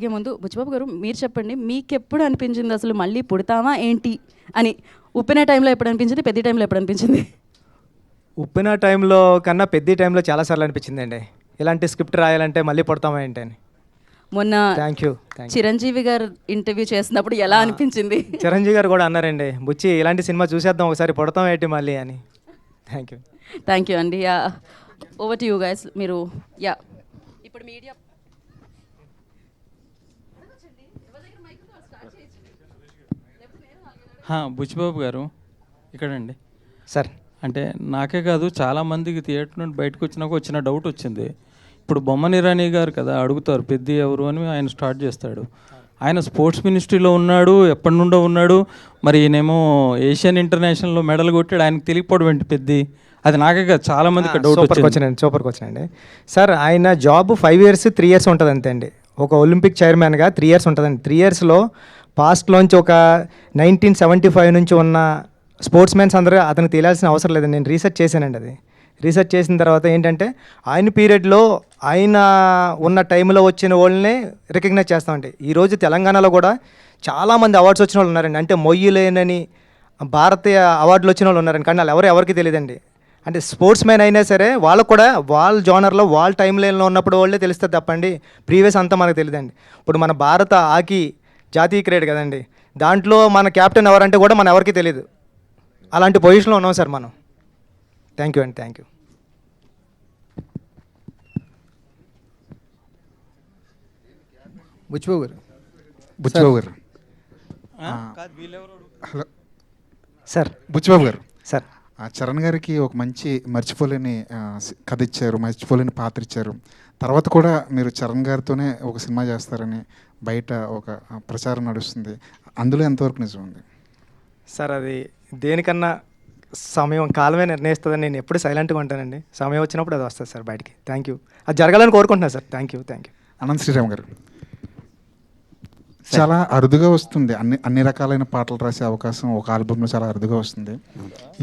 ఇక ముందు బుచ్చిబాబు గారు మీరు చెప్పండి, మీకెప్పుడు అనిపించింది అసలు మళ్ళీ పుడతామా ఏంటి అని? ఉప్పిన టైంలో ఎప్పుడు అనిపించింది, పెద్ద టైంలో ఎప్పుడు అనిపించింది? ఉప్పిన టైంలో కన్నా పెద్ద టైంలో చాలాసార్లు అనిపించిందండి, ఇలాంటి స్క్రిప్ట్ రాయాలంటే మళ్ళీ పుడతామా ఏంటి అని. మొన్న థ్యాంక్ యూ. చిరంజీవి గారు ఇంటర్వ్యూ చేసినప్పుడు ఎలా అనిపించింది? చిరంజీవి గారు కూడా అన్నారండి, బుచ్చి ఇలాంటి సినిమా చూసేద్దాం ఒకసారి, పుడతాం ఏంటి మళ్ళీ అని. థ్యాంక్ యూ అండి. Yeah, over to you guys. మీరు యా ఇప్పుడు మీడియా బుచ్చిబాబు గారు ఇక్కడండి సార్. అంటే నాకే కాదు చాలామందికి థియేటర్ నుండి బయటకు వచ్చినాక వచ్చిన డౌట్ వచ్చింది. ఇప్పుడు బొమ్మన ఇరానీ గారు కదా అడుగుతారు పెద్ద ఎవరు అని, ఆయన స్టార్ట్ చేస్తాడు. ఆయన స్పోర్ట్స్ మినిస్ట్రీలో ఉన్నాడు, ఎప్పటి నుండో ఉన్నాడు. మరి ఈయనేమో ఏషియన్ ఇంటర్నేషనల్లో మెడల్ కొట్టాడు, ఆయనకు తెలియకపోవడం ఏంటి పెద్ద? అది నాకే కాదు చాలామందికి డౌట్ వచ్చింది. సూపర్కి వచ్చినండి సార్. ఆయన జాబ్ 5 years 3 years ఉంటుంది అంతే అండి. ఒక ఒలింపిక్ చైర్మన్గా 3 years ఉంటుందండి. 3 yearsలో పాస్ట్లోంచి ఒక 1975 నుంచి ఉన్న స్పోర్ట్స్ మెన్స్ అందరూ అతనికి తెలియాల్సిన అవసరం లేదండి. నేను రీసెర్చ్ చేశానండి. అది రీసెర్చ్ చేసిన తర్వాత ఏంటంటే ఆయన పీరియడ్లో ఆయన ఉన్న టైంలో వచ్చిన వాళ్ళని రికగ్నైజ్ చేస్తామండి. ఈరోజు తెలంగాణలో కూడా చాలామంది అవార్డ్స్ వచ్చిన వాళ్ళు ఉన్నారండి. అంటే మొయ్యలేనని భారతీయ అవార్డులు వచ్చిన వాళ్ళు ఉన్నారండి, కానీ వాళ్ళు ఎవరికి తెలియదండి. అంటే స్పోర్ట్స్ మ్యాన్ అయినా సరే వాళ్ళకు కూడా వాళ్ళ జోనర్లో వాళ్ళ టైం లైన్లో ఉన్నప్పుడు వాళ్ళే తెలుస్తుంది తప్పండి, ప్రీవియస్ అంతా మనకు తెలియదండి. ఇప్పుడు మన భారత హాకీ జాతీయ క్రీడ కదండి, దాంట్లో మన క్యాప్టెన్ ఎవరంటే కూడా మన ఎవరికి తెలియదు. అలాంటి పొజిషన్లో ఉన్నాం సార్ మనం. థ్యాంక్ యూ అండి. Thank you. Buchibabu garu. Hello sir. Buchibabu గారు సార్. చరణ్ గారికి ఒక మంచి మర్చిపోలేని కథ ఇచ్చారు, మర్చిపోలేని పాత్ర ఇచ్చారు. తర్వాత కూడా మీరు చరణ్ గారితోనే ఒక సినిమా చేస్తారని బయట ఒక ప్రచారం నడుస్తుంది, అందులో ఎంతవరకు నిజం ఉంది సార్? అది దేనికన్నా సమయం కాలమే నిర్ణయిస్తుందని నేను ఎప్పుడు సైలెంట్గా ఉంటానండి. సమయం వచ్చినప్పుడు అది వస్తుంది సార్ బయటికి. Thank you. అది జరగాలని కోరుకుంటున్నాను sir. Thank you. Anant Sriram గారు, చాలా అరుదుగా వస్తుంది అన్ని రకాలైన పాటలు రాసే అవకాశం ఒక ఆల్బంలో చాలా అరుదుగా వస్తుంది.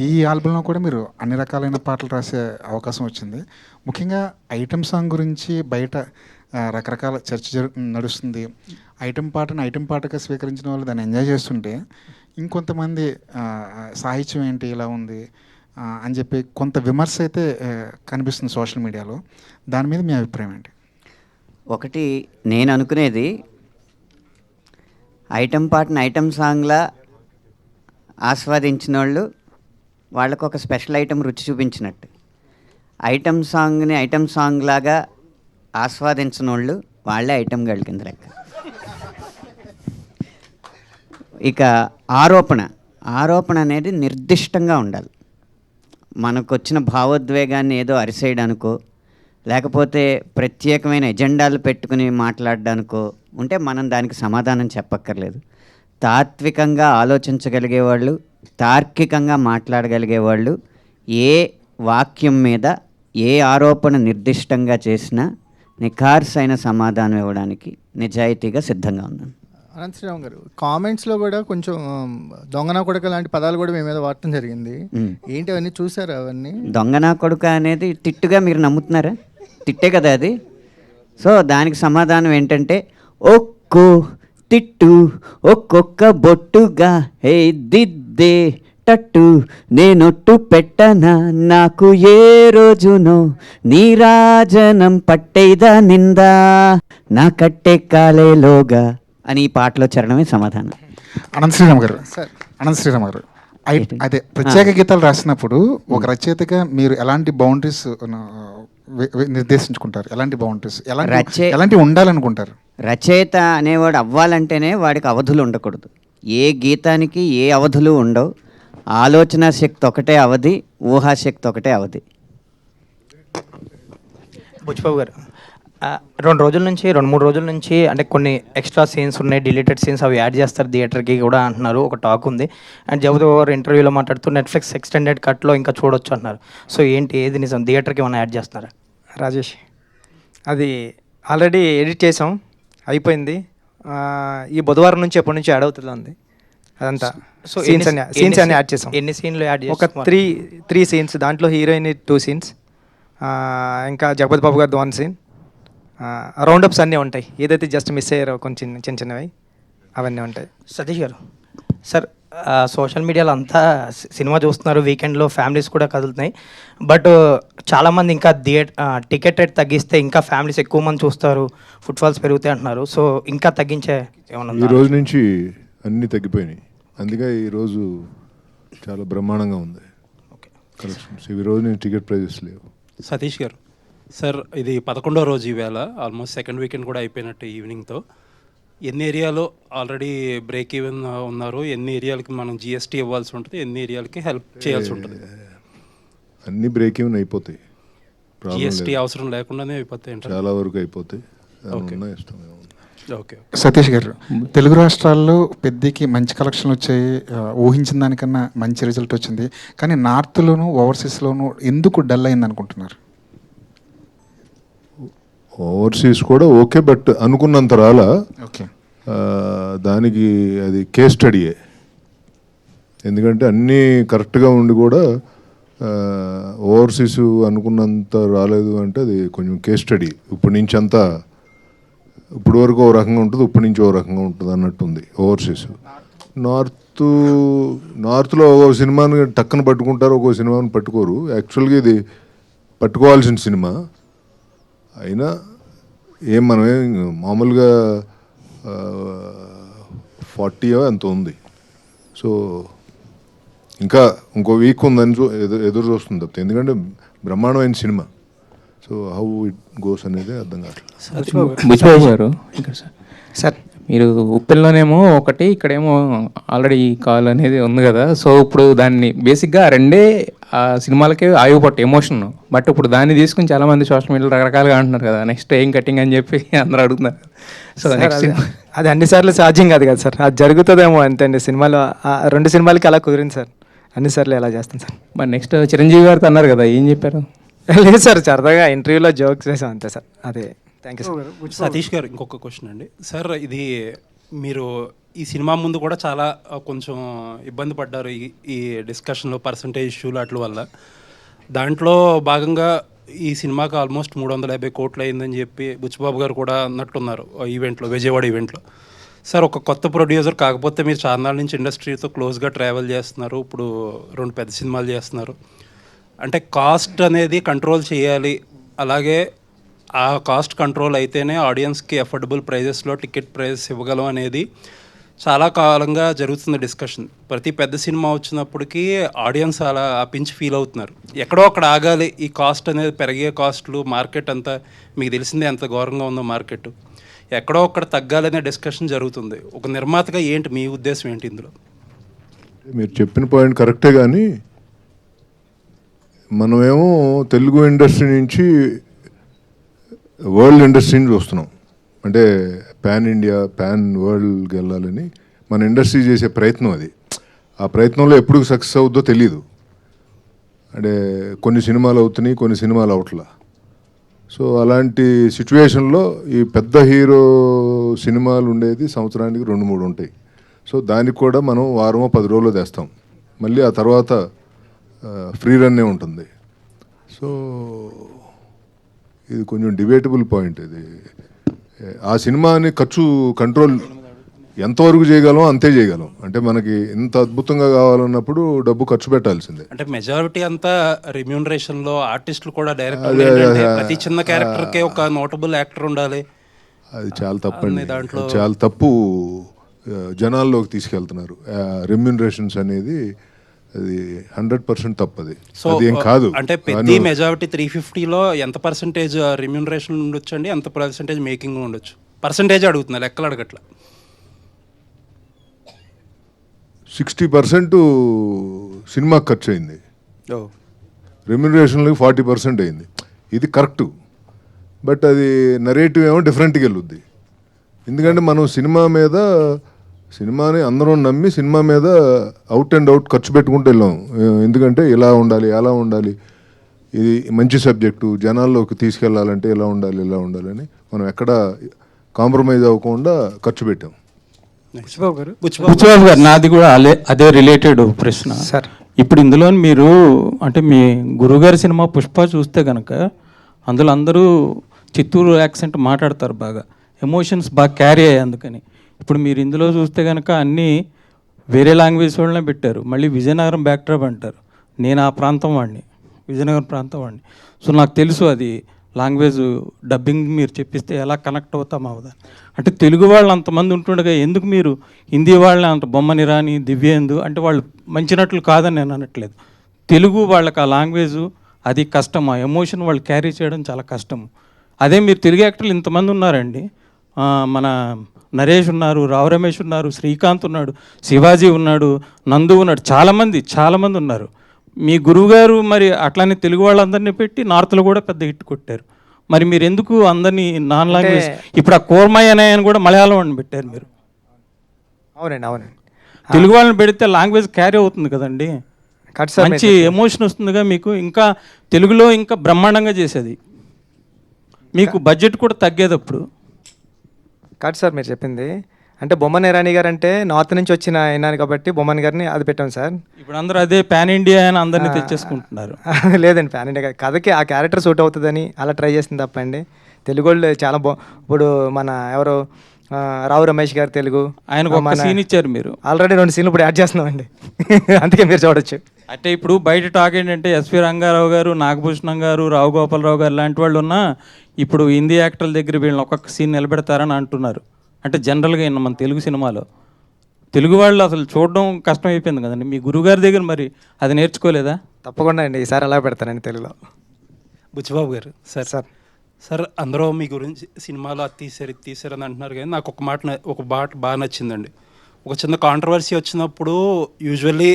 ఈ ఆల్బంలో కూడా మీరు అన్ని రకాలైన పాటలు రాసే అవకాశం వచ్చింది. ముఖ్యంగా ఐటమ్ సాంగ్ గురించి బయట రకరకాల చర్చ నడుస్తుంది. ఐటమ్ పాటగా స్వీకరించిన వాళ్ళు దాన్ని ఎంజాయ్ చేస్తుంటే, ఇంకొంతమంది సాహిత్యం ఏంటి ఇలా ఉంది అని చెప్పి కొంత విమర్శ అయితే కనిపిస్తుంది సోషల్ మీడియాలో. దాని మీద మీ అభిప్రాయం ఏంటి? ఒకటి నేను అనుకునేది, ఐటమ్ పాటను ఐటమ్ సాంగ్లా ఆస్వాదించిన వాళ్ళు వాళ్ళకు ఒక స్పెషల్ ఐటమ్ రుచి చూపించినట్టు, ఐటమ్ సాంగ్ని ఐటమ్ సాంగ్ లాగా ఆస్వాదించిన వాళ్ళు వాళ్ళే ఐటమ్ గర్ల్ కింద లెక్క. ఇక ఆరోపణ అనేది నిర్దిష్టంగా ఉండాలి. మనకు వచ్చిన భావోద్వేగాన్ని ఏదో అరిసేయడానికో లేకపోతే ప్రత్యేకమైన ఎజెండాలు పెట్టుకుని మాట్లాడడానికో ఉంటే మనం దానికి సమాధానం చెప్పక్కర్లేదు. తాత్వికంగా ఆలోచించగలిగేవాళ్ళు, తార్కికంగా మాట్లాడగలిగేవాళ్ళు ఏ వాక్యం మీద ఏ ఆరోపణ నిర్దిష్టంగా చేసినా నిఖార్సైన సమాధానం ఇవ్వడానికి నిజాయితీగా సిద్ధంగా ఉన్నాను. అనంత్ శ్రీరామ్ గారు, కామెంట్స్లో కూడా కొంచెం దొంగనా కొడుక లాంటి పదాలు కూడా మీ మీద వాడటం జరిగింది. ఏంటి అవన్నీ చూసారా? అవన్నీ దొంగనా కొడుక అనేది తిట్టుగా మీరు నమ్ముతున్నారా? తిట్టే కదా అది. సో దానికి సమాధానం ఏంటంటే, ఒక్కో తిట్టు ఒక్కొక్క బొట్టుగా హే దిద్దే టట్టు నేనొట్టు పెట్టనా నాకు ఏ రోజునో నీరాజనం పట్టేదా నిందా నా కట్టే కాలేలోగా అని ఈ పాటలో చరణమే సమాధానం. అనంత్ శ్రీరామ్ గారు, అదే ప్రత్యేక గీతాలు రాసినప్పుడు ఒక రచయితగా మీరు ఎలాంటి బౌండరీస్ నిర్దేశించుకుంటారు? ఎలాంటి బౌండరీస్ ఎలాంటి ఉండాలనుకుంటారు? రచయిత అనేవాడు అవ్వాలంటేనే వాడికి అవధులు ఉండకూడదు. ఏ గీతానికి ఏ అవధులు ఉండవు. ఆలోచన శక్తి ఒకటే అవధి, ఊహాశక్తి ఒకటే అవధి. బుచ్చిబాబు గారు, 2-3 రోజుల నుంచి అంటే కొన్ని ఎక్స్ట్రా సీన్స్ ఉన్నాయి, డిలీటెడ్ సీన్స్, అవి యాడ్ చేస్తారు థియేటర్కి కూడా అంటున్నారు, ఒక టాక్ ఉంది. అండ్ జగదేవ్ గారు ఇంటర్వ్యూలో మాట్లాడుతూ నెట్ఫ్లిక్స్ ఎక్స్టెండెడ్ కట్లో ఇంకా చూడొచ్చు అంటున్నారు. సో ఏంటి, ఏది నిజం? థియేటర్కి ఏమైనా యాడ్ చేస్తున్నారా? రాజేష్, అది ఆల్రెడీ ఎడిట్ చేసాం, అయిపోయింది. ఈ బుధవారం నుంచి ఎప్పటి నుంచి యాడ్ అవుతుంది అదంతా. సో సీన్స్ అన్ని యాడ్ చేసాం. ఎన్ని సీన్లు యాడ్ చేసాం? ఒక 3 సీన్స్. దాంట్లో హీరోయిన్ 2 సీన్స్, ఇంకా జగపతి బాబు గారిది 1 సీన్, రౌండప్స్ అన్నీ ఉంటాయి, ఏదైతే జస్ట్ మిస్ అయ్యారో కొంచెం చిన్న చిన్నవి అవన్నీ ఉంటాయి. సతీష్ గారు, సార్ సోషల్ మీడియాలో అంతా సినిమా చూస్తున్నారు, వీకెండ్లో ఫ్యామిలీస్ కూడా కదులుతున్నాయి. బట్ చాలామంది ఇంకా టికెట్ రేట్ తగ్గిస్తే ఇంకా ఫ్యామిలీస్ ఎక్కువ మంది చూస్తారు, ఫుట్ఫాల్స్ పెరుగుతాయి అంటున్నారు. సో ఇంకా తగ్గించే ఏమన్నా ఈ రోజు నుంచి అన్నీ తగ్గిపోయినాయి, అందుకే ఈరోజు చాలా బ్రహ్మాండంగా ఉంది కలెక్షన్స్. ఈ రోజు నుంచి టికెట్ ప్రైజెస్ లేవు. సతీష్ గారు, సార్ ఇది 11వ రోజు ఈవేళ, ఆల్మోస్ట్ సెకండ్ వీకెండ్ కూడా అయిపోయినట్టు ఈవినింగ్తో. ఎన్ని ఏరియాలో ఆల్రెడీ బ్రేక్ ఈవెన్ ఉన్నారు, ఎన్ని ఏరియాలకి మనం జిఎస్టీ ఇవ్వాల్సి ఉంటుంది, ఎన్ని ఏరియాలకి హెల్ప్ చేయాల్సి ఉంటుంది? అన్ని బ్రేక్ ఈవెన్ అయిపోతాయి, జిఎస్టీ అవసరం లేకుండానే అయిపోతాయి, చాలా వరకు అయిపోతాయి. ఇష్టం. ఓకే. సతీష్ గారు, తెలుగు రాష్ట్రాల్లో పెద్దకి మంచి కలెక్షన్లు వచ్చాయి, ఊహించిన దానికన్నా మంచి రిజల్ట్ వచ్చింది. కానీ నార్త్లోను ఓవర్సీస్లోను ఎందుకు డల్ అయింది అనుకుంటున్నారు? ఓవర్సీస్ కూడా ఓకే, బట్ అనుకున్నంత రాలా. ఓకే, దానికి అది కేస్ స్టడీయే. ఎందుకంటే అన్నీ కరెక్ట్గా ఉండి కూడా ఓవర్సీస్ అనుకున్నంత రాలేదు అంటే అది కొంచెం కేస్ స్టడీ. ఇప్పటి నుంచి అంతా ఇప్పుడు వరకు ఓ రకంగా ఉంటుంది, ఇప్పటి నుంచి ఓ రకంగా ఉంటుంది అన్నట్టుంది ఓవర్సీస్. నార్త్లో ఒక సినిమాని టక్కన పట్టుకుంటారు, ఒక్కో సినిమాని పట్టుకోరు. యాక్చువల్గా ఇది పట్టుకోవాల్సిన సినిమా అయినా మనమే మామూలుగా 40 ఎంత ఉంది. సో ఇంకా ఇంకో వీక్ ఉందని ఎదురు చూస్తుంది తప్పితే, ఎందుకంటే బ్రహ్మాండమైన cinema. So how it goes అనేది అర్థం కావట్లేదు. బుచ్చిబాబు గారు, ఇక్కడ సార్ మీరు ఉప్పెల్లోనేమో ఒకటి, ఇక్కడేమో ఆల్రెడీ కాల్ అనేది ఉంది కదా. సో ఇప్పుడు దాన్ని బేసిక్గా రెండే సినిమాలకే ఆయువుపట్టు ఎమోషన్. బట్ ఇప్పుడు దాన్ని తీసుకుని చాలామంది సోషల్ మీడియాలో రకరకాలుగా అంటున్నారు కదా, నెక్స్ట్ ఏం కటింగ్ అని చెప్పి అందరూ అడుగుతున్నారు. సో నెక్స్ట్ అది అన్నిసార్లు సాధ్యం కాదు కదా సార్, అది జరుగుతుందేమో అంతే అండి. సినిమాలో 2 సినిమాలకి అలా కుదిరింది సార్, అన్నిసార్లు ఎలా చేస్తాం సార్. మరి నెక్స్ట్ చిరంజీవి గారితో అన్నారు కదా, ఏం చెప్పారు? లేదు సార్, సరదాగా ఇంటర్వ్యూలో జోక్స్ చేసాం అంతే సార్. అదే, థ్యాంక్ యూ సార్. సతీష్ గారు, ఇంకొక క్వశ్చన్ అండి. సార్ ఇది మీరు ఈ సినిమా ముందు కూడా చాలా కొంచెం ఇబ్బంది పడ్డారు ఈ డిస్కషన్లో, పర్సంటేజ్ ఇష్యూలు వాటి వల్ల. దాంట్లో భాగంగా ఈ సినిమాకి ఆల్మోస్ట్ 350 కోట్లు అయిందని చెప్పి బుచ్చిబాబు గారు కూడా అన్నట్టున్నారు ఈవెంట్లో, విజయవాడ ఈవెంట్లో. సార్ ఒక కొత్త ప్రొడ్యూసర్, కాకపోతే మీరు చాలా నాళ్ళ నుంచి ఇండస్ట్రీతో క్లోజ్గా ట్రావెల్ చేస్తున్నారు, ఇప్పుడు 2 పెద్ద సినిమాలు చేస్తున్నారు. అంటే కాస్ట్ అనేది కంట్రోల్ చేయాలి, అలాగే ఆ కాస్ట్ కంట్రోల్ అయితేనే ఆడియన్స్కి అఫోర్డబుల్ ప్రైజెస్లో టికెట్ ప్రైజెస్ ఇవ్వగలం అనేది చాలా కాలంగా జరుగుతుంది డిస్కషన్. ప్రతి పెద్ద సినిమా వచ్చినప్పటికీ ఆడియన్స్ అలా పించి ఫీల్ అవుతున్నారు, ఎక్కడో అక్కడ ఆగాలి. ఈ కాస్ట్ అనేది పెరిగే కాస్ట్లు, మార్కెట్ అంతా మీకు తెలిసిందే ఎంత ఘోరంగా ఉందో మార్కెట్, ఎక్కడో అక్కడ తగ్గాలనే డిస్కషన్ జరుగుతుంది. ఒక నిర్మాతగా ఏంటి మీ ఉద్దేశం ఏంటి ఇందులో? మీరు చెప్పిన పాయింట్ కరెక్టే, కానీ మనమేమో తెలుగు ఇండస్ట్రీ నుంచి వరల్డ్ ఇండస్ట్రీని చూస్తున్నాం. అంటే పాన్ ఇండియా, పాన్ వరల్డ్కి వెళ్ళాలని మన ఇండస్ట్రీ చేసే ప్రయత్నం అది. ఆ ప్రయత్నంలో ఎప్పుడు సక్సెస్ అవుద్దో తెలీదు. అంటే కొన్ని సినిమాలు అవుతున్నాయి, కొన్ని సినిమాలు అవట్లా. సో అలాంటి సిచ్యువేషన్లో ఈ పెద్ద హీరో సినిమాలు ఉండేది సంవత్సరానికి 2-3 ఉంటాయి. సో దానికి కూడా మనం వారమో 10 రోజుల్లో తెస్తాం, మళ్ళీ ఆ తర్వాత ఫ్రీ రన్నే ఉంటుంది. సో ఇది కొంచెం డిబేటబుల్ పాయింట్. ఇది ఆ సినిమాని ఖర్చు కంట్రోల్ ఎంతవరకు చేయగలం అంతే చేయగలం. అంటే మనకి ఇంత అద్భుతంగా కావాలన్నప్పుడు డబ్బు ఖర్చు పెట్టాల్సిందే. అంటే మెజారిటీ అంతా రెమ్యూనరేషన్లో, ఆర్టిస్టులు కూడా డైరెక్ట్ ప్రతి చిన్న క్యారెక్టర్కే ఒక నోటబుల్ యాక్టర్ ఉండాలి. అది చాలా తప్పండి, చాలా తప్పు జనాల్లోకి తీసుకెళ్తున్నారు. రెమ్యూనరేషన్స్ అనేది అది 100% తప్పది. సో అది ఏం కాదు. అంటే పెద్ద మెజారిటీ 350లో ఎంత పర్సెంటేజ్ రెమ్యూనరేషన్ ఉండొచ్చు అండి, ఎంత పర్సెంటేజ్ మేకింగ్ ఉండొచ్చు? పర్సెంటేజ్ అడుగుతున్నా, లెక్కలు అడగట్లా. 60% సినిమాకి ఖర్చు అయింది, రెమ్యూనరేషన్లకి 40% అయింది. ఇది కరెక్టు, బట్ అది నరేటివ్ ఏమో డిఫరెంట్గా వెళ్ళుద్ది. ఎందుకంటే మనం సినిమాని అందరం నమ్మి సినిమా మీద అవుట్ అండ్ అవుట్ ఖర్చు పెట్టుకుంటూ వెళ్ళాం. ఎందుకంటే ఇలా ఉండాలి, అలా ఉండాలి, ఇది మంచి సబ్జెక్టు, జనాల్లోకి తీసుకెళ్లాలంటే ఇలా ఉండాలి, ఇలా ఉండాలని మనం ఎక్కడ కాంప్రమైజ్ అవ్వకుండా ఖర్చు పెట్టాం. బుచ్చిబాబు గారు, నాది కూడా అదే రిలేటెడ్ ప్రశ్న సార్. ఇప్పుడు ఇందులో మీరు అంటే మీ గురుగారి సినిమా పుష్ప చూస్తే కనుక అందులో అందరూ చిత్తూరు యాక్సెంట్ మాట్లాడతారు బాగా, ఎమోషన్స్ బాగా క్యారీ అయ్యాయి అందుకని. ఇప్పుడు మీరు ఇందులో చూస్తే కనుక అన్నీ వేరే లాంగ్వేజ్ వాళ్ళనే పెట్టారు. మళ్ళీ విజయనగరం బ్యాక్డ్రాప్ అంటారు. నేను ఆ ప్రాంతం వాడిని, విజయనగరం ప్రాంతం వాడిని. సో నాకు తెలుసు అది లాంగ్వేజ్ డబ్బింగ్ మీరు చెప్పిస్తే ఎలా కనెక్ట్ అవుతాం అవుదా. అంటే తెలుగు వాళ్ళు అంతమంది ఉంటుండగా ఎందుకు మీరు హిందీ వాళ్ళని అంత బొమ్మని రాని దివ్యేందు అంటే వాళ్ళు మంచి నటులు కాదని నేను అనట్లేదు. తెలుగు వాళ్ళకి ఆ లాంగ్వేజ్ అది కష్టం, ఆ ఎమోషన్ వాళ్ళు క్యారీ చేయడం చాలా కష్టం. అదే మీరు తెలుగు యాక్టర్లు ఇంతమంది ఉన్నారండి. మన నరేష్ ఉన్నారు, రావు రమేష్ ఉన్నారు, శ్రీకాంత్ ఉన్నాడు, శివాజీ ఉన్నాడు, నందు ఉన్నాడు, చాలామంది ఉన్నారు. మీ గురువుగారు మరి అట్లానే తెలుగు వాళ్ళందరినీ పెట్టి నార్త్లో కూడా పెద్ద హిట్ కొట్టారు. మరి మీరు ఎందుకు అందరినీ నాన్ లాంగ్వేజ్, ఇప్పుడు ఆ కోర్మయ్య అని కూడా మలయాళం అని పెట్టారు మీరు. అవునండి. తెలుగు వాళ్ళని పెడితే లాంగ్వేజ్ క్యారీ అవుతుంది కదండి, మంచి ఎమోషన్ వస్తుందిగా మీకు. ఇంకా తెలుగులో ఇంకా బ్రహ్మాండంగా చేసేది, మీకు బడ్జెట్ కూడా తగ్గేది అప్పుడు. కాదు సార్ మీరు చెప్పింది. అంటే బొమ్మన్ ఇరానీ గారు అంటే నార్త్ నుంచి వచ్చిన అయినారు కాబట్టి బొమ్మన్ గారిని అది పెట్టాం సార్. ఇప్పుడు అందరూ అదే పాన్ ఇండియా అని అందరినీ తెచ్చేసుకుంటున్నారు. లేదండి, పాన్ ఇండియా కథకి ఆ క్యారెక్టర్ సూట్ అవుతుందని అలా ట్రై చేసింది తప్పండి. తెలుగు వాళ్ళు చాలా ఇప్పుడు మన ఎవరు రావు రమేష్ గారు తెలుగు, ఆయనకు ఒక సీన్ ఇచ్చారు మీరు. ఆల్రెడీ 2 సీన్లు ఇప్పుడు యాడ్ చేస్తున్నామండి. అందుకే మీరు చూడొచ్చు. అంటే ఇప్పుడు బయట టాక్ ఏంటంటే ఎస్వి రంగారావు గారు, నాగభూషణం గారు, రావు గోపాలరావు గారు లాంటి వాళ్ళు ఉన్నా ఇప్పుడు హిందీ యాక్టర్ల దగ్గర వీళ్ళని ఒక్కొక్క సీన్ నిలబెడతారని అంటున్నారు. అంటే జనరల్గా మన తెలుగు సినిమాలో తెలుగు వాళ్ళు అసలు చూడడం కష్టం అయిపోయింది కదండి. మీ గురువుగారి దగ్గర మరి అది నేర్చుకోలేదా? తప్పకుండా అండి, ఈసారి అలా పెడతానండి తెలుగులో. బుచ్చిబాబు గారు సార్ అందరూ మీ గురించి సినిమాలో అది తీసారు అని అంటున్నారు, కానీ నాకు ఒక మాట బాగా నచ్చిందండి. ఒక చిన్న కాంట్రవర్సీ వచ్చినప్పుడు యూజువల్లీ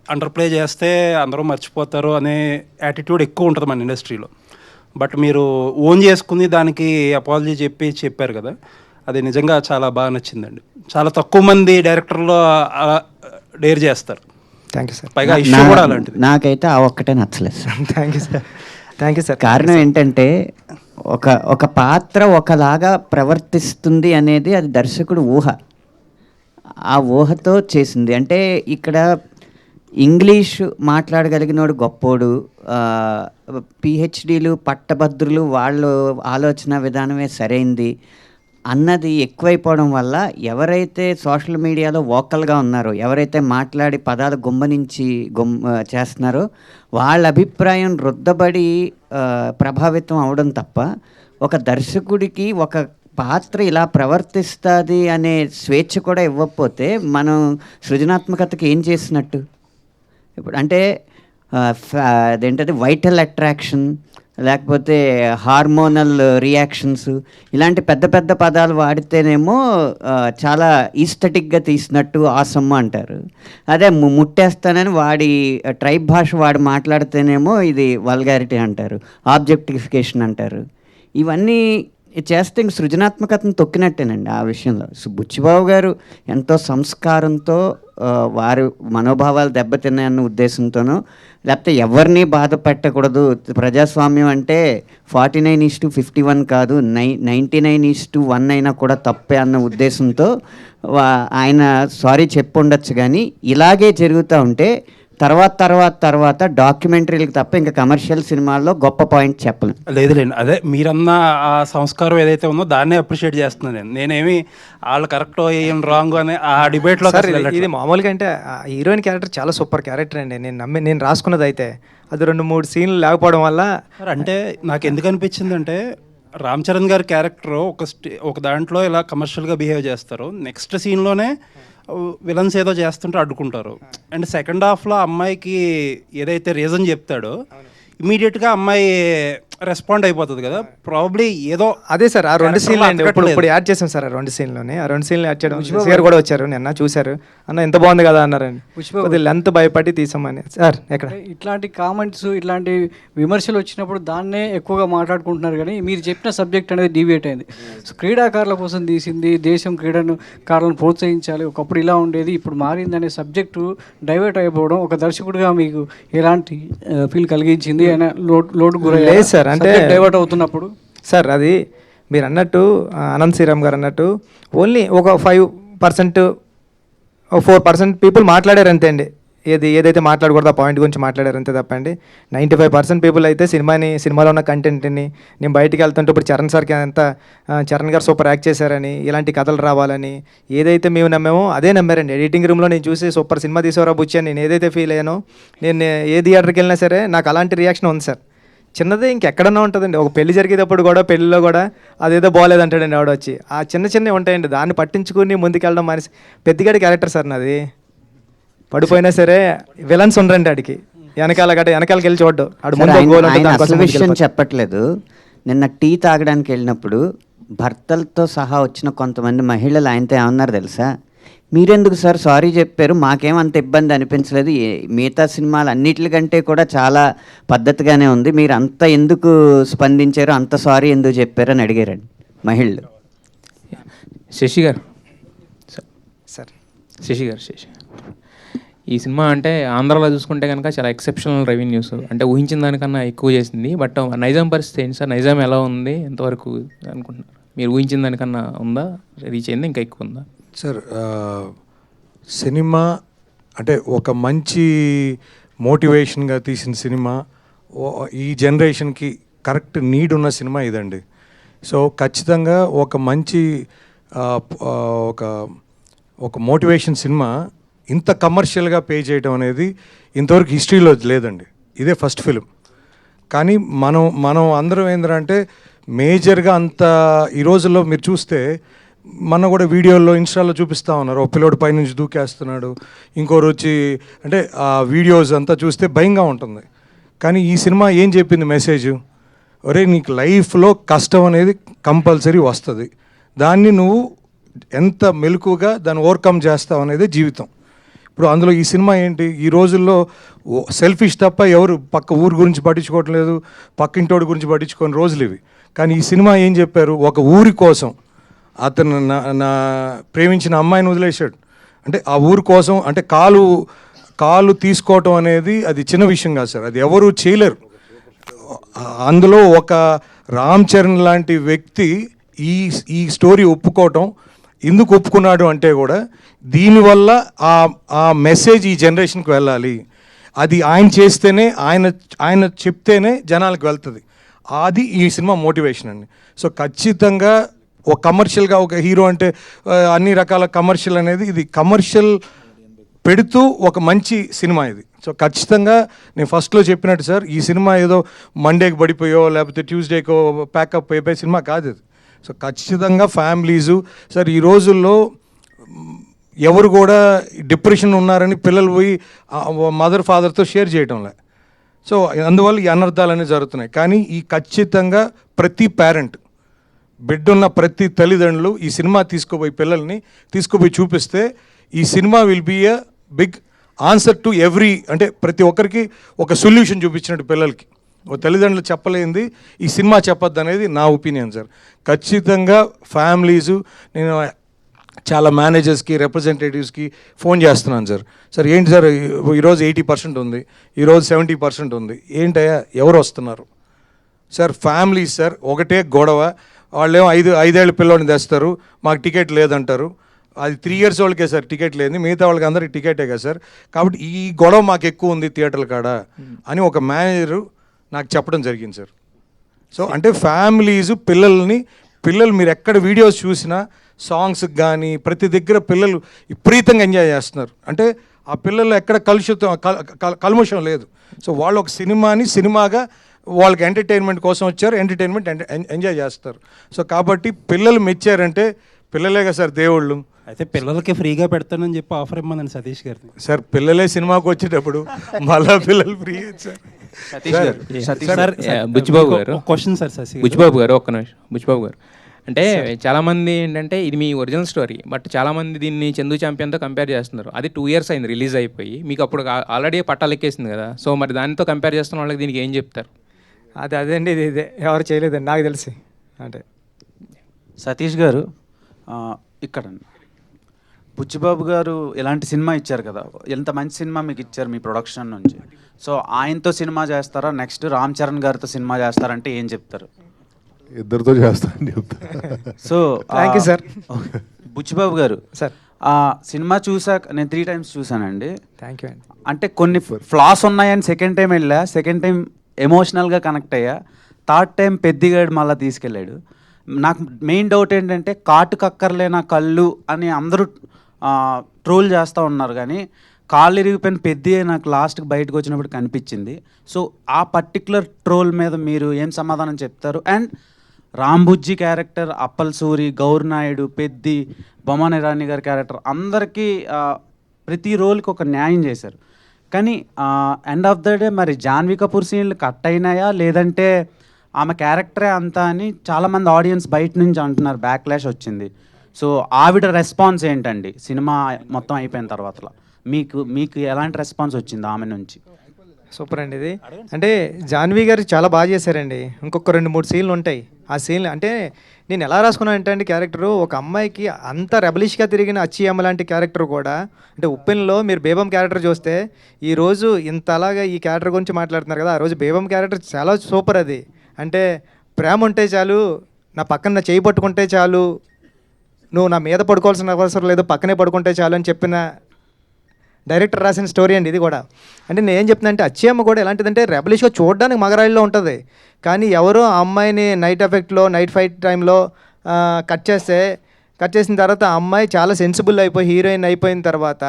అండర్ ప్లే చేస్తే అందరూ మర్చిపోతారు అనే యాటిట్యూడ్ ఎక్కువ ఉంటుంది మన ఇండస్ట్రీలో. బట్ మీరు ఓన్ చేసుకుని దానికి అపాలజీ చెప్పారు కదా, అది నిజంగా చాలా బాగా నచ్చిందండి. చాలా తక్కువ మంది డైరెక్టర్లు డేర్ చేస్తారు. Thank you sir. పైగా ఇష్యూ కూడా అలాంటిది. నాకైతే ఆ ఒక్కటే నచ్చలేదు సార్. Thank you sir. కారణం ఏంటంటే ఒక పాత్ర ఒకలాగా ప్రవర్తిస్తుంది అనేది అది దర్శకుడు ఊహ, ఆ ఊహతో చేసింది. అంటే ఇక్కడ ఇంగ్లీష్ మాట్లాడగలిగినోడు గొప్పోడు, పిహెచ్డీలు పట్టభద్రులు వాళ్ళు ఆలోచన విధానమే సరైంది అన్నది ఎక్కువైపోవడం వల్ల ఎవరైతే సోషల్ మీడియాలో వోకల్గా ఉన్నారో, ఎవరైతే మాట్లాడి పదాలు గుమ్మనించి చేస్తున్నారో వాళ్ళ అభిప్రాయం రుద్దబడి ప్రభావితం అవడం తప్ప ఒక దర్శకుడికి ఒక పాత్ర ఇలా ప్రవర్తిస్తుంది అనే స్వేచ్ఛ కూడా ఇవ్వకపోతే మనం సృజనాత్మకతకి ఏం చేసినట్టు? ఇప్పుడు అంటే అదేంటది వైటల్ అట్రాక్షన్ లేకపోతే హార్మోనల్ రియాక్షన్స్ ఇలాంటి పెద్ద పెద్ద పదాలు వాడితేనేమో చాలా ఈస్థెటిక్గా తీసినట్టు ఆసమ్మ అంటారు. అదే ముట్టేస్తానని వాడి ట్రైబ్ భాష వాడి మాట్లాడితేనేమో ఇది వల్గారిటీ అంటారు, ఆబ్జెక్టిఫికేషన్ అంటారు. ఇవన్నీ చేస్తే ఇంక సృజనాత్మకతను తొక్కినట్టేనండి ఆ విషయంలో. బుచ్చిబాబు గారు ఎంతో సంస్కారంతో వారి మనోభావాలు దెబ్బతిన్నాయన్న ఉద్దేశంతోనో లేకపోతే ఎవరిని బాధ పెట్టకూడదు, ప్రజాస్వామ్యం అంటే 49:51 కాదు 99:1 అయినా కూడా తప్పే అన్న ఉద్దేశంతో ఆయన సారీ చెప్పుండొచ్చు. కానీ ఇలాగే జరుగుతూ ఉంటే తర్వాత డాక్యుమెంటరీలకు తప్ప ఇంకా కమర్షియల్ సినిమాల్లో గొప్ప పాయింట్ చెప్పలేను. లేదులేండి, అదే మీరన్న ఆ సంస్కారం ఏదైతే ఉందో దాన్నే అప్రిషియేట్ చేస్తున్నాను. నేనేమి వాళ్ళు కరెక్ట్ ఏం రాంగ్ అని ఆ డిబేట్లో. ఇది మామూలుగా అంటే హీరోయిన్ క్యారెక్టర్ చాలా సూపర్ క్యారెక్టర్ అండి. నేను రాసుకున్నది అయితే అది 2-3 సీన్లు లేకపోవడం వల్ల. అంటే నాకు ఎందుకు అనిపించింది అంటే రామ్ చరణ్ గారి క్యారెక్టర్ ఒక దాంట్లో ఇలా కమర్షియల్గా బిహేవ్ చేస్తారు, నెక్స్ట్ సీన్లోనే విలన్స్ ఏదో చేస్తుంటే అడ్డుకుంటారు. అండ్ సెకండ్ హాఫ్లో అమ్మాయికి ఏదైతే రీజన్ చెప్తాడో ఇమీడియట్గా అమ్మాయి రెస్పాండ్ అయిపోతుంది కదా. ప్రాబ్లీ ఏదో అదే సార్ ఆ 2 సీన్లు అండి ఇప్పుడు యాడ్ చేసాం సార్. ఆ 2 సీన్లోనే ఆ 2 సీన్లు యాడ్ చేయడం గారు కూడా వచ్చారు, నిన్న చూశారు, అన్న ఎంత బాగుంది కదా అన్నారండి. కొద్దిగా లెంత్ భయపడి తీసామని సార్. ఎక్కడ ఇట్లాంటి కామెంట్స్ ఇట్లాంటి విమర్శలు వచ్చినప్పుడు దాన్నే ఎక్కువగా మాట్లాడుకుంటున్నారు, కానీ మీరు చెప్పిన సబ్జెక్ట్ అనేది డీవియేట్ అయింది. క్రీడాకారుల కోసం తీసింది, దేశం క్రీడాకారులను ప్రోత్సహించాలి, ఒకప్పుడు ఇలా ఉండేది ఇప్పుడు మారింది అనే సబ్జెక్టు డైవర్ట్ అయిపోవడం ఒక దర్శకుడిగా మీకు ఎలాంటి ఫీల్ కలిగించింది? లోటు గురయ్యారు సార్ అంటే డైవర్ట్ అవుతున్నప్పుడు? సార్ అది మీరు అన్నట్టు అనంత్ శ్రీరామ్ గారు అన్నట్టు ఓన్లీ ఒక 5% 4% పీపుల్ మాట్లాడారు అంతే అండి. ఏదైతే మాట్లాడకూడదు ఆ పాయింట్ గురించి మాట్లాడారు అంతే తప్పండి. 95% పీపుల్ అయితే సినిమాలో ఉన్న కంటెంట్ని నేను బయటికి వెళ్తుంటే ఇప్పుడు చరణ్ గారు సూపర్ యాక్ట్ చేశారని, ఇలాంటి కథలు రావాలని ఏదైతే మేము నమ్మామో అదే నమ్మారండి. ఎడిటింగ్ రూమ్లో నేను చూసి సూపర్ సినిమా తీసేవరా బుచ్చి అని నేను ఏదైతే ఫీల్ అయ్యానో, నేను ఏ థియేటర్కి వెళ్ళినా సరే నాకు అలాంటి రియాక్షన్ ఉంది సార్. చిన్నదే ఇంకెక్కడన్నా ఉంటుందండి. ఒక పెళ్లి జరిగేటప్పుడు కూడా పెళ్ళిలో కూడా అదేదో బాగాలేదంటాడండి ఆవిడ వచ్చి. ఆ చిన్నవి ఉంటాయండి, దాన్ని పట్టించుకుని ముందుకెళ్ళడం మనిషి. పెద్దగాడి క్యారెక్టర్ సార్ నాది. పడిపోయినా సరే విలన్స్ ఉండరండి ఆడికి, వెనకాలకి వెళ్ళి చూడ్డు. అసలు విషయం చెప్పట్లేదు. నిన్న టీ తాగడానికి వెళ్ళినప్పుడు భర్తలతో సహా వచ్చిన కొంతమంది మహిళలు ఆయనతో ఏమన్నారు తెలుసా? మీరెందుకు సార్ సారీ చెప్పారు, మాకేం అంత ఇబ్బంది అనిపించలేదు, మిగతా సినిమాలు అన్నిటికంటే కూడా చాలా పద్ధతిగానే ఉంది, మీరు అంత ఎందుకు స్పందించారు, అంత సారీ ఎందుకు చెప్పారు అని అడిగారండి మహిళలు. శశి గారు సార్, శశి ఈ సినిమా అంటే ఆంధ్రాలో చూసుకుంటే కనుక చాలా ఎక్సెప్షనల్ రెవెన్యూస్, అంటే ఊహించిన దానికన్నా ఎక్కువ చేసింది. బట్ నైజాం పరిస్థితి ఏంటి సార్? నైజాం ఎలా ఉంది, ఎంతవరకు అనుకుంటున్నారు? మీరు ఊహించిన దానికన్నా ఉందా, రీచ్ అయిందా, ఇంకా ఎక్కువ ఉందా? సార్, సినిమా అంటే ఒక మంచి మోటివేషన్గా తీసిన సినిమా, ఈ జనరేషన్కి కరెక్ట్ నీడ్ ఉన్న సినిమా ఇదండి. సో ఖచ్చితంగా ఒక మంచి ఒక మోటివేషన్ సినిమా ఇంత కమర్షియల్గా పే చేయడం అనేది ఇంతవరకు హిస్టరీలో లేదండి. ఇదే ఫస్ట్ ఫిలిం. కానీ మనం అందరం ఏంటంటే మేజర్గా అంత ఈ రోజుల్లో మీరు చూస్తే మొన్న కూడా వీడియోల్లో ఇన్స్టాలో చూపిస్తూ ఉన్నారు, ఒక పిల్లోడు పైనుంచి దూకేస్తున్నాడు, ఇంకోరు వచ్చి, అంటే ఆ వీడియోస్ అంతా చూస్తే భయంగా ఉంటుంది. కానీ ఈ సినిమా ఏం చెప్పింది మెసేజ్? ఒరే, నీకు లైఫ్లో కష్టం అనేది కంపల్సరీ వస్తుంది, దాన్ని నువ్వు ఎంత మెలకుగా దాన్ని ఓవర్కమ్ చేస్తావు అనేది జీవితం. ఇప్పుడు అందులో ఈ సినిమా ఏంటి, ఈ రోజుల్లో సెల్ఫిష్ తప్ప ఎవరు పక్క ఊరు గురించి పట్టించుకోవటం లేదు, పక్కింటోడి గురించి పట్టించుకోని రోజులు ఇవి. కానీ ఈ సినిమా ఏం చెప్పారు, ఒక ఊరి కోసం అతను నా ప్రేమించిన అమ్మాయిని వదిలేశాడు, అంటే ఆ ఊరి కోసం, అంటే కాలు తీసుకోవటం అనేది అది చిన్న విషయం కాదు సార్, అది ఎవరు చేయలేరు. అందులో ఒక రామ్ చరణ్ లాంటి వ్యక్తి ఈ స్టోరీ ఒప్పుకోవటం, ఎందుకు ఒప్పుకున్నాడు అంటే కూడా దీనివల్ల ఆ మెసేజ్ ఈ జనరేషన్కి వెళ్ళాలి, అది ఆయన చేస్తేనే, ఆయన చెప్తేనే జనాలకు వెళ్తుంది. అది ఈ సినిమా మోటివేషన్ అండి. సో ఖచ్చితంగా ఒక కమర్షియల్గా, ఒక హీరో అంటే అన్ని రకాల కమర్షియల్ అనేది, ఇది కమర్షియల్ పెడుతూ ఒక మంచి సినిమా ఇది. సో ఖచ్చితంగా నేను ఫస్ట్లో చెప్పినట్టు సార్, ఈ సినిమా ఏదో మండేకి పడిపోయో లేకపోతే ట్యూస్డేకో ప్యాకప్ అయిపోయే సినిమా కాదు ఇది. సో ఖచ్చితంగా ఫ్యామిలీసు సార్, ఈ రోజుల్లో ఎవరు కూడా డిప్రెషన్ ఉన్నారని పిల్లలు పోయి మదర్ ఫాదర్తో షేర్ చేయడంలే. సో అందువల్ల ఈ అనర్థాలు అనేవి జరుగుతున్నాయి. కానీ ఈ ఖచ్చితంగా ప్రతి పేరెంట్, బిడ్డున్న ప్రతి తల్లిదండ్రులు ఈ సినిమా పిల్లల్ని తీసుకుపోయి చూపిస్తే ఈ cinema will be a big answer to every, అంటే ప్రతి ఒక్కరికి ఒక సొల్యూషన్ చూపించినట్టు పిల్లలకి. ఓ తల్లిదండ్రులు చెప్పలేంది ఈ సినిమా చెప్పొద్దు అనేది నా ఒపీనియన్ సార్. ఖచ్చితంగా ఫ్యామిలీసు, నేను చాలా మేనేజర్స్కి, రిప్రజెంటేటివ్స్కి ఫోన్ చేస్తున్నాను సార్. సార్ ఏంటి సార్, ఈరోజు 80% ఉంది, ఈరోజు 70% ఉంది, ఏంటయ్యా ఎవరు వస్తున్నారు సార్? ఫ్యామిలీస్ సార్, ఒకటే గొడవ. వాళ్ళేమో 5 ఏళ్ళ పిల్లోని తెస్తారు, మాకు టికెట్ లేదంటారు. అది 3 years వాళ్ళకే సార్ టికెట్ లేదు, మిగతా వాళ్ళకి అందరికి టికెటే కదా సార్. కాబట్టి ఈ గొడవ మాకు ఎక్కువ ఉంది థియేటర్ల కాడ అని ఒక మేనేజరు నాకు చెప్పడం జరిగింది సార్. సో అంటే పిల్లలు మీరు ఎక్కడ వీడియోస్ చూసినా సాంగ్స్కి కానీ ప్రతి దగ్గర పిల్లలు విపరీతంగా ఎంజాయ్ చేస్తున్నారు. అంటే ఆ పిల్లలు ఎక్కడ కల్మషం లేదు. సో వాళ్ళు ఒక సినిమాగా వాళ్ళకి ఎంటర్టైన్మెంట్ కోసం వచ్చారు, ఎంటర్టైన్మెంట్ ఎంజాయ్ చేస్తారు. సో కాబట్టి పిల్లలు మెచ్చారంటే పిల్లలేగా సార్ దేవుళ్ళు. అయితే పిల్లలకి ఫ్రీగా పెడతానని చెప్పి ఆఫర్ ఇమ్మన్నాను సతీష్ గారిని. సార్ పిల్లలే సినిమాకి వచ్చేటప్పుడు మళ్ళా పిల్లలు ఫ్రీ సార్. బుచ్చిబాబు గారు క్వశ్చన్ సార్, బుచ్చిబాబు గారు ఒక్క నిమిషం. బుచ్చిబాబు గారు, అంటే చాలామంది ఏంటంటే ఇది మీ ఒరిజినల్ స్టోరీ, బట్ చాలామంది దీన్ని చందు ఛాంపియన్తో కంపేర్ చేస్తున్నారు. అది 2 years అయింది రిలీజ్ అయిపోయి, మీకు అప్పుడు ఆల్రెడీ పట్టాలు ఎక్కేసింది కదా. సో మరి దానితో కంపేర్ చేస్తున్న వాళ్ళకి దీనికి ఏం చెప్తారు? అదేండి, ఇదే ఎవరు చేయలేదండి నాకు తెలిసి. అంటే సతీష్ గారు, ఇక్కడ బుచ్చిబాబు గారు ఎలాంటి సినిమా ఇచ్చారు కదా, ఎంత మంచి సినిమా మీకు ఇచ్చారు మీ ప్రొడక్షన్ నుంచి. సో ఆయనతో సినిమా చేస్తారా, నెక్స్ట్ రామ్ చరణ్ గారితో సినిమా చేస్తారంటే ఏం చెప్తారు? ఇద్దరితో చేస్తానని చెప్తారు. So thank you sir. Buchibabu గారు సార్, సినిమా చూసాక నేను 3 times చూసానండి. థ్యాంక్ యూ అండి. అంటే కొన్ని ఫ్లాస్ ఉన్నాయని సెకండ్ టైం వెళ్ళా, సెకండ్ టైం ఎమోషనల్గా కనెక్ట్ అయ్యా, థర్డ్ టైం పెద్దిగాడు మళ్ళీ తీసుకెళ్ళాడు. నాకు మెయిన్ డౌట్ ఏంటంటే కాటుకక్కర్లేనా కళ్ళు అని అందరూ ట్రోల్ చేస్తూ ఉన్నారు, కానీ కాళ్ళు ఇరిగిపోయిన పెద్ది నాకు లాస్ట్కి బయటకు వచ్చినప్పుడు కనిపించింది. సో ఆ పర్టికులర్ ట్రోల్ మీద మీరు ఏం సమాధానం చెప్తారు? అండ్ రాంబుజ్జి క్యారెక్టర్, అప్పల్ సూరి, గౌర్ నాయుడు, పెద్ది, బొమ్మన్ ఇరానీ గారి క్యారెక్టర్ అందరికీ ప్రతి రోల్కి ఒక న్యాయం చేశారు. కానీ ఎండ్ ఆఫ్ ద డే మరి జాన్వీ కపూర్ సీన్లు కట్ అయినాయా లేదంటే ఆమె క్యారెక్టరే అంతా అని చాలామంది ఆడియన్స్ బయట నుంచి అంటున్నారు, బ్యాక్లాష్ వచ్చింది. సో ఆవిడ రెస్పాన్స్ ఏంటండి సినిమా మొత్తం అయిపోయిన తర్వాత? మీకు ఎలాంటి రెస్పాన్స్ వచ్చింది ఆమె నుంచి? సూపర్ అండి ఇది. అంటే జాన్వీ గారు చాలా బాగా చేశారండి. ఇంకొక 2-3 సీన్లు ఉంటాయి. ఆ సీన్లు అంటే నేను ఎలా రాసుకున్నాను అంటే అండి, క్యారెక్టరు ఒక అమ్మాయికి అంత రెబలిష్గా తిరిగిన అచ్చి అమ్మ లాంటి క్యారెక్టర్ కూడా, అంటే ఉప్పెన్లో మీరు బేబం క్యారెక్టర్ చూస్తే ఈరోజు ఇంత అలాగా ఈ క్యారెక్టర్ గురించి మాట్లాడుతున్నారు కదా, ఆ రోజు బేబం క్యారెక్టర్ చాలా సూపర్. అది అంటే ప్రేమ ఉంటే చాలు, నా పక్కన నా చేయి పట్టుకుంటే చాలు, నువ్వు నా మీద పడుకోవాల్సిన అవసరం లేదు, పక్కనే పడుకుంటే చాలు అని చెప్పిన డైరెక్టర్ రాసిన స్టోరీ అండి ఇది కూడా. అంటే నేను ఏం చెప్తున్నా అంటే అచ్చి అమ్మ కూడా ఎలాంటిదంటే రెబలిష్గా చూడడానికి మగరాయిల్లో ఉంటుంది, కానీ ఎవరో ఆ అమ్మాయిని నైట్ ఎఫెక్ట్లో నైట్ ఫైట్ టైంలో కట్ చేసిన తర్వాత ఆ అమ్మాయి చాలా సెన్సిబుల్ అయిపోయి హీరోయిన్ అయిపోయిన తర్వాత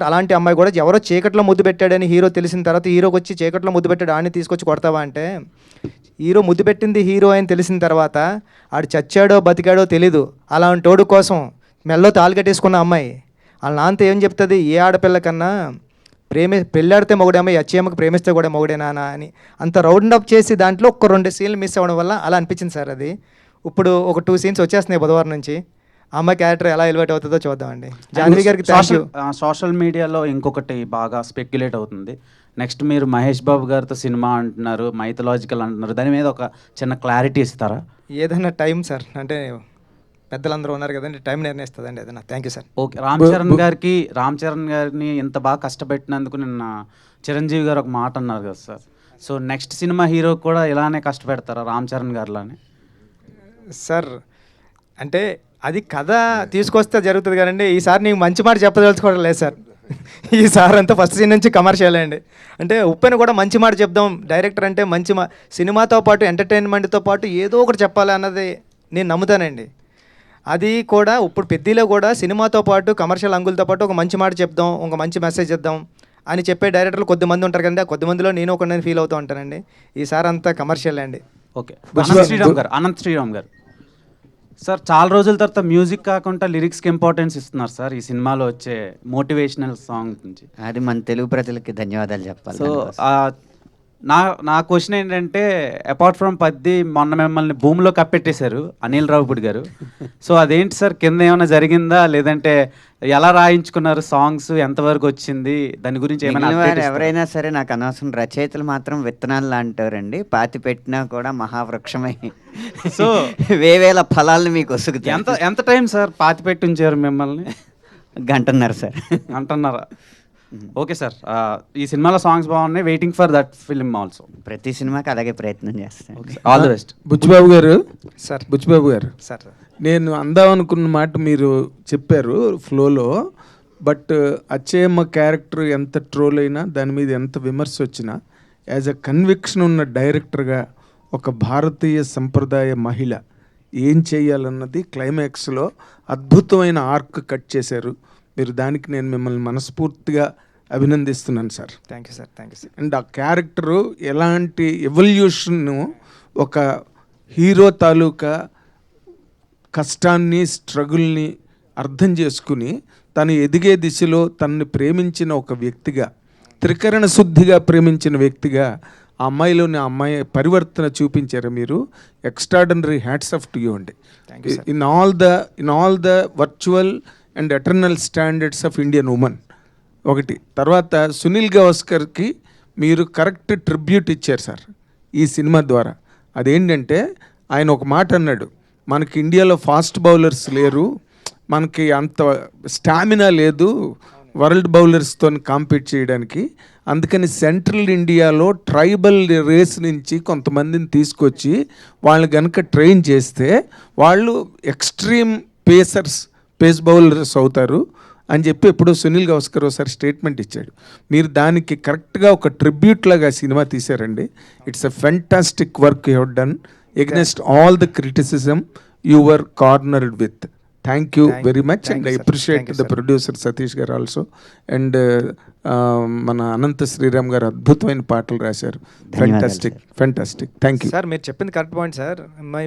అలాంటి అమ్మాయి కూడా ఎవరో చీకట్లో ముద్దు పెట్టాడని హీరో తెలిసిన తర్వాత హీరోకి వచ్చి చీకట్లో ముద్దు పెట్టాడు ఆడిని తీసుకొచ్చి కొడతావా అంటే, హీరో ముద్దు పెట్టింది హీరో అని తెలిసిన తర్వాత ఆడు చచ్చాడో బతికాడో తెలీదు, అలాంటి వాడు కోసం మెల్లో తాళి కట్టేసుకున్న అమ్మాయి వాళ్ళ నాన్నతో ఏం చెప్తుంది, ఏ ఆడపిల్ల కన్నా పెళ్ళాడితే మొగుడేమో, అచ్చేమ్మకి ప్రేమిస్తే కూడా మొగుడేనా అని అంత రౌండ్ అప్ చేసి దాంట్లో ఒక 2 సీన్లు మిస్ అవ్వడం వల్ల అలా అనిపించింది సార్. అది ఇప్పుడు ఒక 2 సీన్స్ వచ్చేస్తున్నాయి బుధవారం నుంచి. అమ్మాయి క్యారెక్టర్ ఎలా ఎలివేట్ అవుతుందో చూద్దామండి. జాన్వీ గారికి సోషల్ మీడియాలో ఇంకొకటి బాగా స్పెక్యులేట్ అవుతుంది, నెక్స్ట్ మీరు మహేష్ బాబు గారితో సినిమా అంటున్నారు, మైథలాజికల్ అంటున్నారు, దాని మీద ఒక చిన్న క్లారిటీ ఇస్తారా? ఏదైనా టైం సార్, అంటే పెద్దలందరూ ఉన్నారు కదండి, టైం నిర్ణయిస్తుందండి ఏదైనా. Thank you sir. Okay, Ram Charan గారిని ఇంత బాగా కష్టపెట్టినందుకు నిన్న చిరంజీవి గారు ఒక మాట అన్నారు కదా sir, so next cinema hero కూడా ఇలానే కష్టపెడతారా రామ్ చరణ్ గారిలానే? సార్ అంటే అది కథ తీసుకొస్తే జరుగుతుంది కదండి. ఈసారి నీకు మంచి మాట చెప్పదలుచుకోవడం లేదు సార్. ఈసారి అంతా ఫస్ట్ సీన్ నుంచి కమర్షియల్ అండి. అంటే ఉప్పెన కూడా మంచి మాట చెప్దాం, డైరెక్టర్ అంటే సినిమాతో పాటు ఎంటర్టైన్మెంట్తో పాటు ఏదో ఒకటి చెప్పాలి అన్నది నేను నమ్ముతానండి. అది కూడా ఇప్పుడు పెద్దలో కూడా సినిమాతో పాటు కమర్షియల్ అంగులతో పాటు ఒక మంచి మాట చెప్దాం, ఒక మంచి మెసేజ్ ఇద్దాం అని చెప్పే డైరెక్టర్లు కొద్దిమంది ఉంటారు కదండి, ఆ కొద్దిమందిలో నేను ఒకటి ఫీల్ అవుతూ ఉంటానండి. ఈసారి అంతా కమర్షియల్ అండి. ఓకే, అనంత్ శ్రీరామ్ గారు సార్, చాలా రోజుల తర్వాత మ్యూజిక్ కాకుండా లిరిక్స్కి ఇంపార్టెన్స్ ఇస్తున్నారు సార్ ఈ సినిమాలో వచ్చే మోటివేషనల్ సాంగ్ నుంచి. అది మన తెలుగు ప్రజలకి ధన్యవాదాలు చెప్పాలి. సో నా క్వశ్చన్ ఏంటంటే, అపార్ట్ ఫ్రమ్ పద్ది మొన్న మిమ్మల్ని భూమిలో కప్పెట్టేశారు అనిల్ రావుపూడి గారు, సో అదేంటి సార్, కింద ఏమైనా జరిగిందా లేదంటే ఎలా రాయించుకున్నారు సాంగ్స్, ఎంతవరకు వచ్చింది, దాని గురించి ఏమైనా? ఎవరైనా సరే నాకు అనవసరం, రచయితలు మాత్రం విత్తనాలు లాంటారండి, పాతి పెట్టినా కూడా మహావృక్షమై సో వేవేల ఫలాలను మీకు వసుకుతాయి. ఎంత టైం సార్ పాతి పెట్టి ఉంచారు మిమ్మల్ని? 1.5 గంట సార్. 1.5 గంట. ఓకే సార్, ఈ సినిమాలో సాంగ్స్ బాగున్నాయి, waiting for that film also. ప్రతి సినిమాకి అలాగే ప్రయత్నం చేస్తాను. All the best. బుచ్చిబాబు గారు సార్, బుచ్చిబాబు గారు సార్, నేను అందామనుకున్న మాట మీరు చెప్పారు ఫ్లోలో, బట్ అచ్చేయమ్మ క్యారెక్టర్ ఎంత ట్రోల్ అయినా దాని మీద ఎంత విమర్శ వచ్చినా యాజ్ అ కన్విక్షన్ ఉన్న డైరెక్టర్గా ఒక భారతీయ సంప్రదాయ మహిళ ఏం చేయాలన్నది క్లైమాక్స్లో అద్భుతమైన ఆర్క్ కట్ చేశారు మీరు. దానికి నేను మిమ్మల్ని మనస్ఫూర్తిగా అభినందిస్తున్నాను sir. Thank you sir. Thank you sir. And ఆ క్యారెక్టరు ఎలాంటి ఎవల్యూషన్ను, ఒక హీరో తాలూకా కష్టాన్ని స్ట్రగుల్ని అర్థం చేసుకుని తను ఎదిగే దిశలో తనని ప్రేమించిన ఒక వ్యక్తిగా, త్రికరణ శుద్ధిగా ప్రేమించిన వ్యక్తిగా ఆ అమ్మాయిలోని ఆ అమ్మాయి పరివర్తన చూపించారు మీరు. Extraordinary hats off to you అండి. In all the virtual and eternal standards of Indian women. ఒకటి తర్వాత సునీల్ గవాస్కర్కి మీరు కరెక్ట్ ట్రిబ్యూట్ ఇచ్చారు సార్ ఈ సినిమా ద్వారా. అదేంటంటే ఆయన ఒక మాట అన్నాడు, మనకి ఇండియాలో ఫాస్ట్ బౌలర్స్ లేరు, మనకి అంత స్టామినా లేదు వరల్డ్ బౌలర్స్తో కాంపీట్ చేయడానికి, అందుకని సెంట్రల్ ఇండియాలో ట్రైబల్ రేస్ నుంచి కొంతమందిని తీసుకొచ్చి వాళ్ళు కనుక ట్రైన్ చేస్తే వాళ్ళు ఎక్స్ట్రీమ్ పేసర్స్ పేస్ బౌలర్స్ అవుతారు అని చెప్పి ఎప్పుడో సునీల్ గవాస్కర్ ఒకసారి స్టేట్మెంట్ ఇచ్చాడు. మీరు దానికి కరెక్ట్గా ఒక ట్రిబ్యూట్ లాగా సినిమా తీశారండి. It's a fantastic work you have done against all the criticism you were cornered with. Thank you very much and I appreciate the producer Satish garu also. And మన అనంత శ్రీరామ్ గారు అద్భుతమైన పాటలు రాశారు. Fantastic fantastic. Thank you sir. మీరు చెప్పింది correct point sir.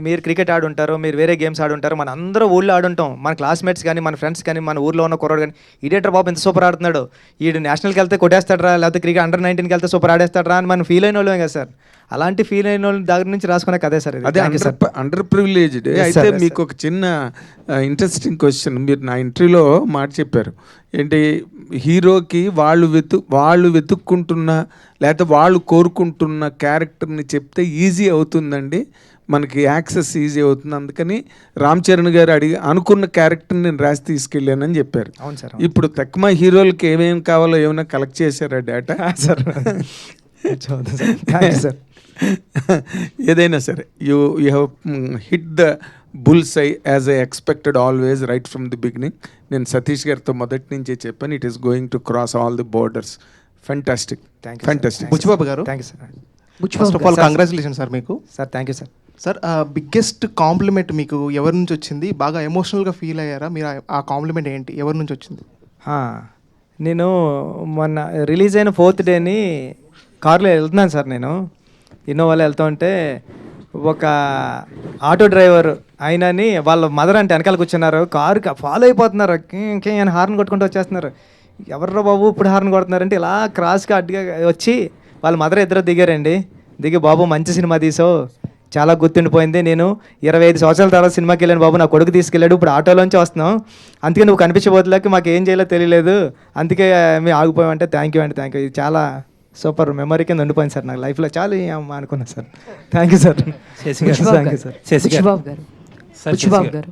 మీరు cricket ఆడుంటారు, మీరు వేరే గేమ్స్ ఆడుంటారు, మన అందరూ ఊళ్ళో ఆడుంటాం. మన క్లాస్మేట్స్ కానీ, మన ఫ్రెండ్స్ కానీ, మన ఊర్లో ఉన్న కుర్రాడు కానీ, ఇదేటర్ బాబు ఎంత సూపర్ ఆడుతున్నాడు, ఈడు నేషనల్కి వెళ్తే కొట్టేస్తాడరా, లేకపోతే క్రికెట్ అండర్ 19కి వెళ్తే సూపర్ ఆడేస్తాడరా అని మనం ఫీల్ అయిన వాళ్ళమే కదా సార్. అలాంటి ఫీల్ అయిన వాళ్ళ దగ్గర నుంచి రాసుకునే కదే సార్. అదే అండర్ ప్రివిలేజ్డ్. అయితే మీకు ఒక చిన్న ఇంట్రెస్టింగ్ క్వశ్చన్. మీరు నా ఇంటర్వ్యూలో మాట చెప్పారు ఏంటి, హీరోకి వాళ్ళు వెతుక్కుంటున్న లేకపోతే వాళ్ళు కోరుకుంటున్న క్యారెక్టర్ని చెప్తే ఈజీ అవుతుందండి, మనకి యాక్సెస్ ఈజీ అవుతుంది, అందుకని రామ్ చరణ్ గారు అనుకున్న క్యారెక్టర్ని నేను రాసి తీసుకెళ్ళానని చెప్పారు. అవును సార్. ఇప్పుడు తక్కువ హీరోలకి ఏమేమి కావాలో ఏమైనా కలెక్ట్ చేశారా డేటా? సార్ ఏదైనా సరే you have hit the bull's eye as I expected always right from the beginning. నేను సతీష్ గారితో మొదటి నుంచే చెప్పాను, it is going to cross all the borders. Fantastic fantastic. Buchi Babu garu, thank you sir. First of all congratulation sir మీకు. Sir thank you sir. Sir biggest compliment మీకు ఎవరి నుంచి వచ్చింది? బాగా ఎమోషనల్గా ఫీల్ అయ్యారా మీరు? ఆ కాంప్లిమెంట్ ఏంటి, ఎవరి నుంచి వచ్చింది? నేను మొన్న రిలీజ్ అయిన 4th డేని కార్లో వెళ్తున్నాను సార్. నేను ఇన్నోవాలో వెళ్తూ ఉంటే ఒక ఆటో డ్రైవర్ ఆయనని వాళ్ళ మదర్ అంటే వెనకాల కూర్చున్నారు, కారుకి ఫాలో అయిపోతున్నారు, ఆయన హార్న్ కొట్టుకుంటూ వచ్చేస్తున్నారు. ఎవర్రా బాబు ఇప్పుడు హార్న్ కొడుతున్నారంటే ఇలా క్రాస్గా అడ్డుగా వచ్చి వాళ్ళ మదర్ ఇద్దరు దిగారండి. దిగి బాబు మంచి సినిమా తీసావు, చాలా గుర్తుండిపోయింది, నేను 25 సంవత్సరాల తర్వాత సినిమాకి వెళ్ళాను బాబు, నా కొడుకు తీసుకెళ్ళాడు, ఇప్పుడు ఆటోలోంచి వస్తున్నాం, అందుకే నువ్వు కనిపించబోతులేక మాకు ఏం చేయాలో తెలియలేదు, అందుకే మేము ఆగిపోయామంటే థ్యాంక్ యూ అండి, థ్యాంక్ యూ. ఇది చాలా సూపర్ మెమరీ కింద ఉండిపోయింది సార్ నాకు లైఫ్లో. చాలా అనుకున్నాను sir. Thank you sir. Thank you sir. Buchibabu గారు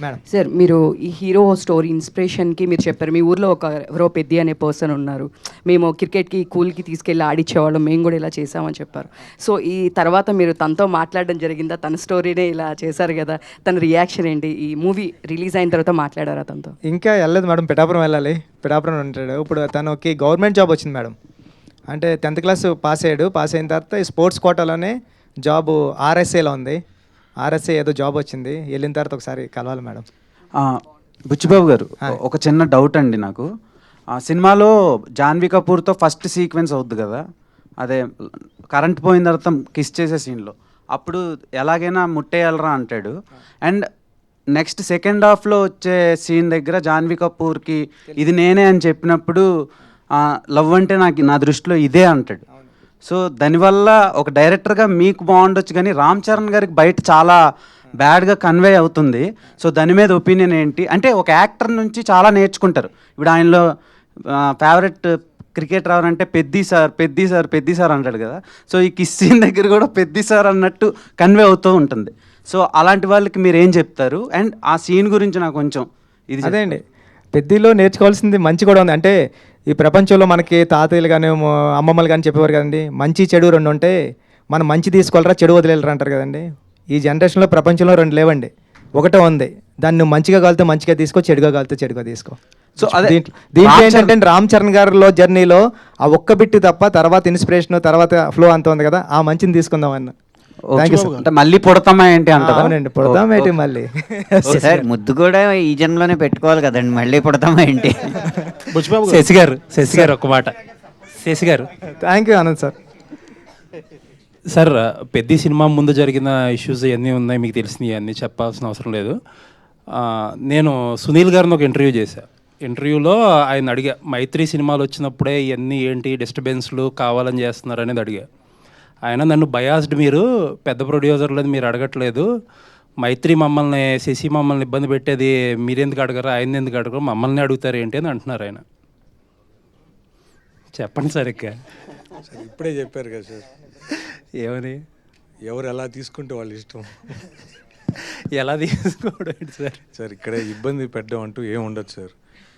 మేడం సార్, మీరు ఈ హీరో స్టోరీ ఇన్స్పిరేషన్కి మీరు చెప్పారు, మీ ఊర్లో ఎవరో పెద్ది అనే పర్సన్ ఉన్నారు, మేము క్రికెట్కి కూల్కి తీసుకెళ్ళి ఆడిచ్చేవాళ్ళం, మేము కూడా ఇలా చేసామని చెప్పారు. సో ఈ తర్వాత మీరు తనతో మాట్లాడడం జరిగిందా? తన స్టోరీనే ఇలా చేశారు కదా, తన రియాక్షన్ ఏంటి? ఈ మూవీ రిలీజ్ అయిన తర్వాత మాట్లాడారా తనతో? ఇంకా వెళ్ళలేదు మేడం, పిఠాపురం వెళ్ళాలి, పిఠాపురం ఉంటాడు. ఇప్పుడు తనకి గవర్నమెంట్ జాబ్ వచ్చింది మేడం. అంటే 10th క్లాస్ పాస్ అయ్యాడు. పాస్ అయిన తర్వాత ఈ స్పోర్ట్స్ కోటాలోనే జాబు ఆర్ఎస్ఏలో ఉంది. ఆర్ఎస్ఏ ఏదో జాబ్ వచ్చింది, వెళ్ళిన తర్వాత ఒకసారి కలవాలి మేడం. బుచ్చిబాబు గారు, ఒక చిన్న డౌట్ అండి నాకు. సినిమాలో జాన్వీ కపూర్తో ఫస్ట్ సీక్వెన్స్ అవుద్ది కదా, అదే కరెంట్ పోయిన తర్వాత కిస్ చేసే సీన్లో, అప్పుడు ఎలాగైనా ముట్టేయాలరా అంటాడు. అండ్ నెక్స్ట్ సెకండ్ హాఫ్లో వచ్చే సీన్ దగ్గర జాన్వీ కపూర్కి ఇది నేనే అని చెప్పినప్పుడు లవ్ అంటే నా దృష్టిలో ఇదే అంటాడు. సో దానివల్ల ఒక డైరెక్టర్గా మీకు బాగుండొచ్చు, కానీ రామ్ చరణ్ గారికి బయట చాలా బ్యాడ్గా కన్వే అవుతుంది. సో దాని మీద ఒపీనియన్ ఏంటి? అంటే ఒక యాక్టర్ నుంచి చాలా నేర్చుకుంటారు. ఇప్పుడు ఆయనలో ఫేవరెట్ క్రికెటర్ ఎవరంటే పెద్ది సార్ అంటాడు కదా. సో ఈ కిస్ సీన్ దగ్గర కూడా పెద్ది సార్ అన్నట్టు కన్వే అవుతూ ఉంటుంది. సో అలాంటి వాళ్ళకి మీరు ఏం చెప్తారు? అండ్ ఆ సీన్ గురించి నాకు కొంచెం ఇది అదే అండి, పెద్దిలో నేర్చుకోవాల్సింది మంచి కూడా ఉంది. అంటే ఈ ప్రపంచంలో మనకి తాతయ్యలు కానీ అమ్మమ్మలు కానీ చెప్పేవారు కదండి, మంచి చెడు 2 ఉంటే మనం మంచి తీసుకోవాలరా చెడు వదిలేరు అంటారు కదండి. ఈ జనరేషన్లో ప్రపంచంలో 2 లేవండి, ఒకటే ఉంది. దాన్ని నువ్వు మంచిగా కాలితే మంచిగా తీసుకో, చెడుగా కాలితే చెడుగా తీసుకో. సో దీంట్లో ఏంటంటే రామ్ చరణ్ గారిలో జర్నీలో ఆ ఒక్క బిట్టు తప్ప తర్వాత ఇన్స్పిరేషన్ తర్వాత ఫ్లో అంత ఉంది కదా, ఆ మంచిని తీసుకుందాం అన్న. అంటే మళ్ళీ పుడతామా ఏంటి అంటారా? అవునండి, పుడతాం ఏంటి మళ్ళీ. సార్ ముద్దు కూడా ఈ జన్మలోనే పెట్టుకోవాలి కదండి, మళ్ళీ పుడతామా ఏంటి? శశి గారు ఒక మాట. శశి గారు, thank you Anand sir. Sir పెద్ద సినిమా ముందు జరిగిన ఇష్యూస్ ఇవన్నీ ఉన్నాయి, మీకు తెలిసినవి అన్నీ చెప్పాల్సిన అవసరం లేదు. నేను సునీల్ గారిని ఒక ఇంటర్వ్యూ చేశాను. ఇంటర్వ్యూలో ఆయన అడిగా, మైత్రి సినిమాలు వచ్చినప్పుడే ఇవన్నీ ఏంటి డిస్టర్బెన్స్లు కావాలని చేస్తున్నారు అనేది అడిగా. ఆయన నన్ను బయాస్డ్, మీరు పెద్ద ప్రొడ్యూసర్లని మీరు అడగట్లేదు, మైత్రి మమ్మల్ని శశి మమ్మల్ని ఇబ్బంది పెట్టేది మీరెందుకు అడగరు, ఆయన ఎందుకు అడగరు, మమ్మల్ని అడుగుతారు ఏంటి అని అంటున్నారు ఆయన. చెప్పండి సార్. ఇప్పుడే చెప్పారు కదా సార్, ఏమని? ఎవరు ఎలా తీసుకుంటే వాళ్ళ ఇష్టం. ఎలా తీసుకోవడం సార్ ఇక్కడ ఇబ్బంది పెట్టడం అంటూ ఏం ఉండదు సార్.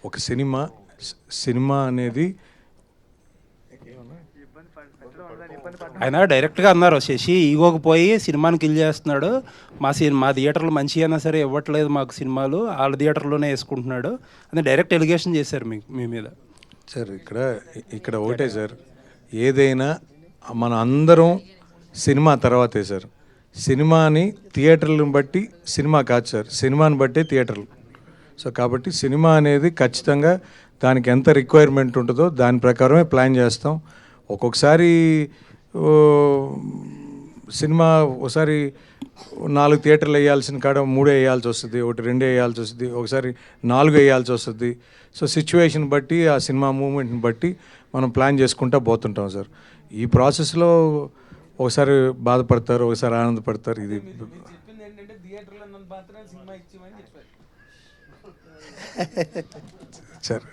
ఒక సినిమా అనేది ఆయన డైరెక్ట్గా అన్నారు, శశి ఈగోకి పోయి సినిమాని కిల్ చేస్తున్నాడు, మా థియేటర్లు మంచి అయినా సరే ఇవ్వట్లేదు మాకు సినిమాలు, వాళ్ళ థియేటర్లోనే వేసుకుంటున్నాడు అని డైరెక్ట్ ఎలిగేషన్ చేశారు మీ మీద. సార్ ఇక్కడ ఒకటే సార్, ఏదైనా మన అందరం సినిమా తర్వాతే సార్. సినిమాని థియేటర్లను బట్టి సినిమా కాదు సార్, సినిమాని బట్టే థియేటర్లు. సో కాబట్టి సినిమా అనేది ఖచ్చితంగా దానికి ఎంత రిక్వైర్మెంట్ ఉంటుందో దాని ప్రకారమే ప్లాన్ చేస్తాం. ఒక్కొక్కసారి సినిమా ఒకసారి 4 థియేటర్లు వేయాల్సిన కాడ 3 వేయాల్సి వస్తుంది, 2 వేయాల్సి వస్తుంది, ఒకసారి 4 వేయాల్సి వస్తుంది. సో సిచ్యువేషన్ బట్టి ఆ సినిమా మూమెంట్ని బట్టి మనం ప్లాన్ చేసుకుంటూ పోతుంటాం సార్. ఈ ప్రాసెస్లో ఒకసారి బాధపడతారు, ఒకసారి ఆనందపడతారు. ఇది సార్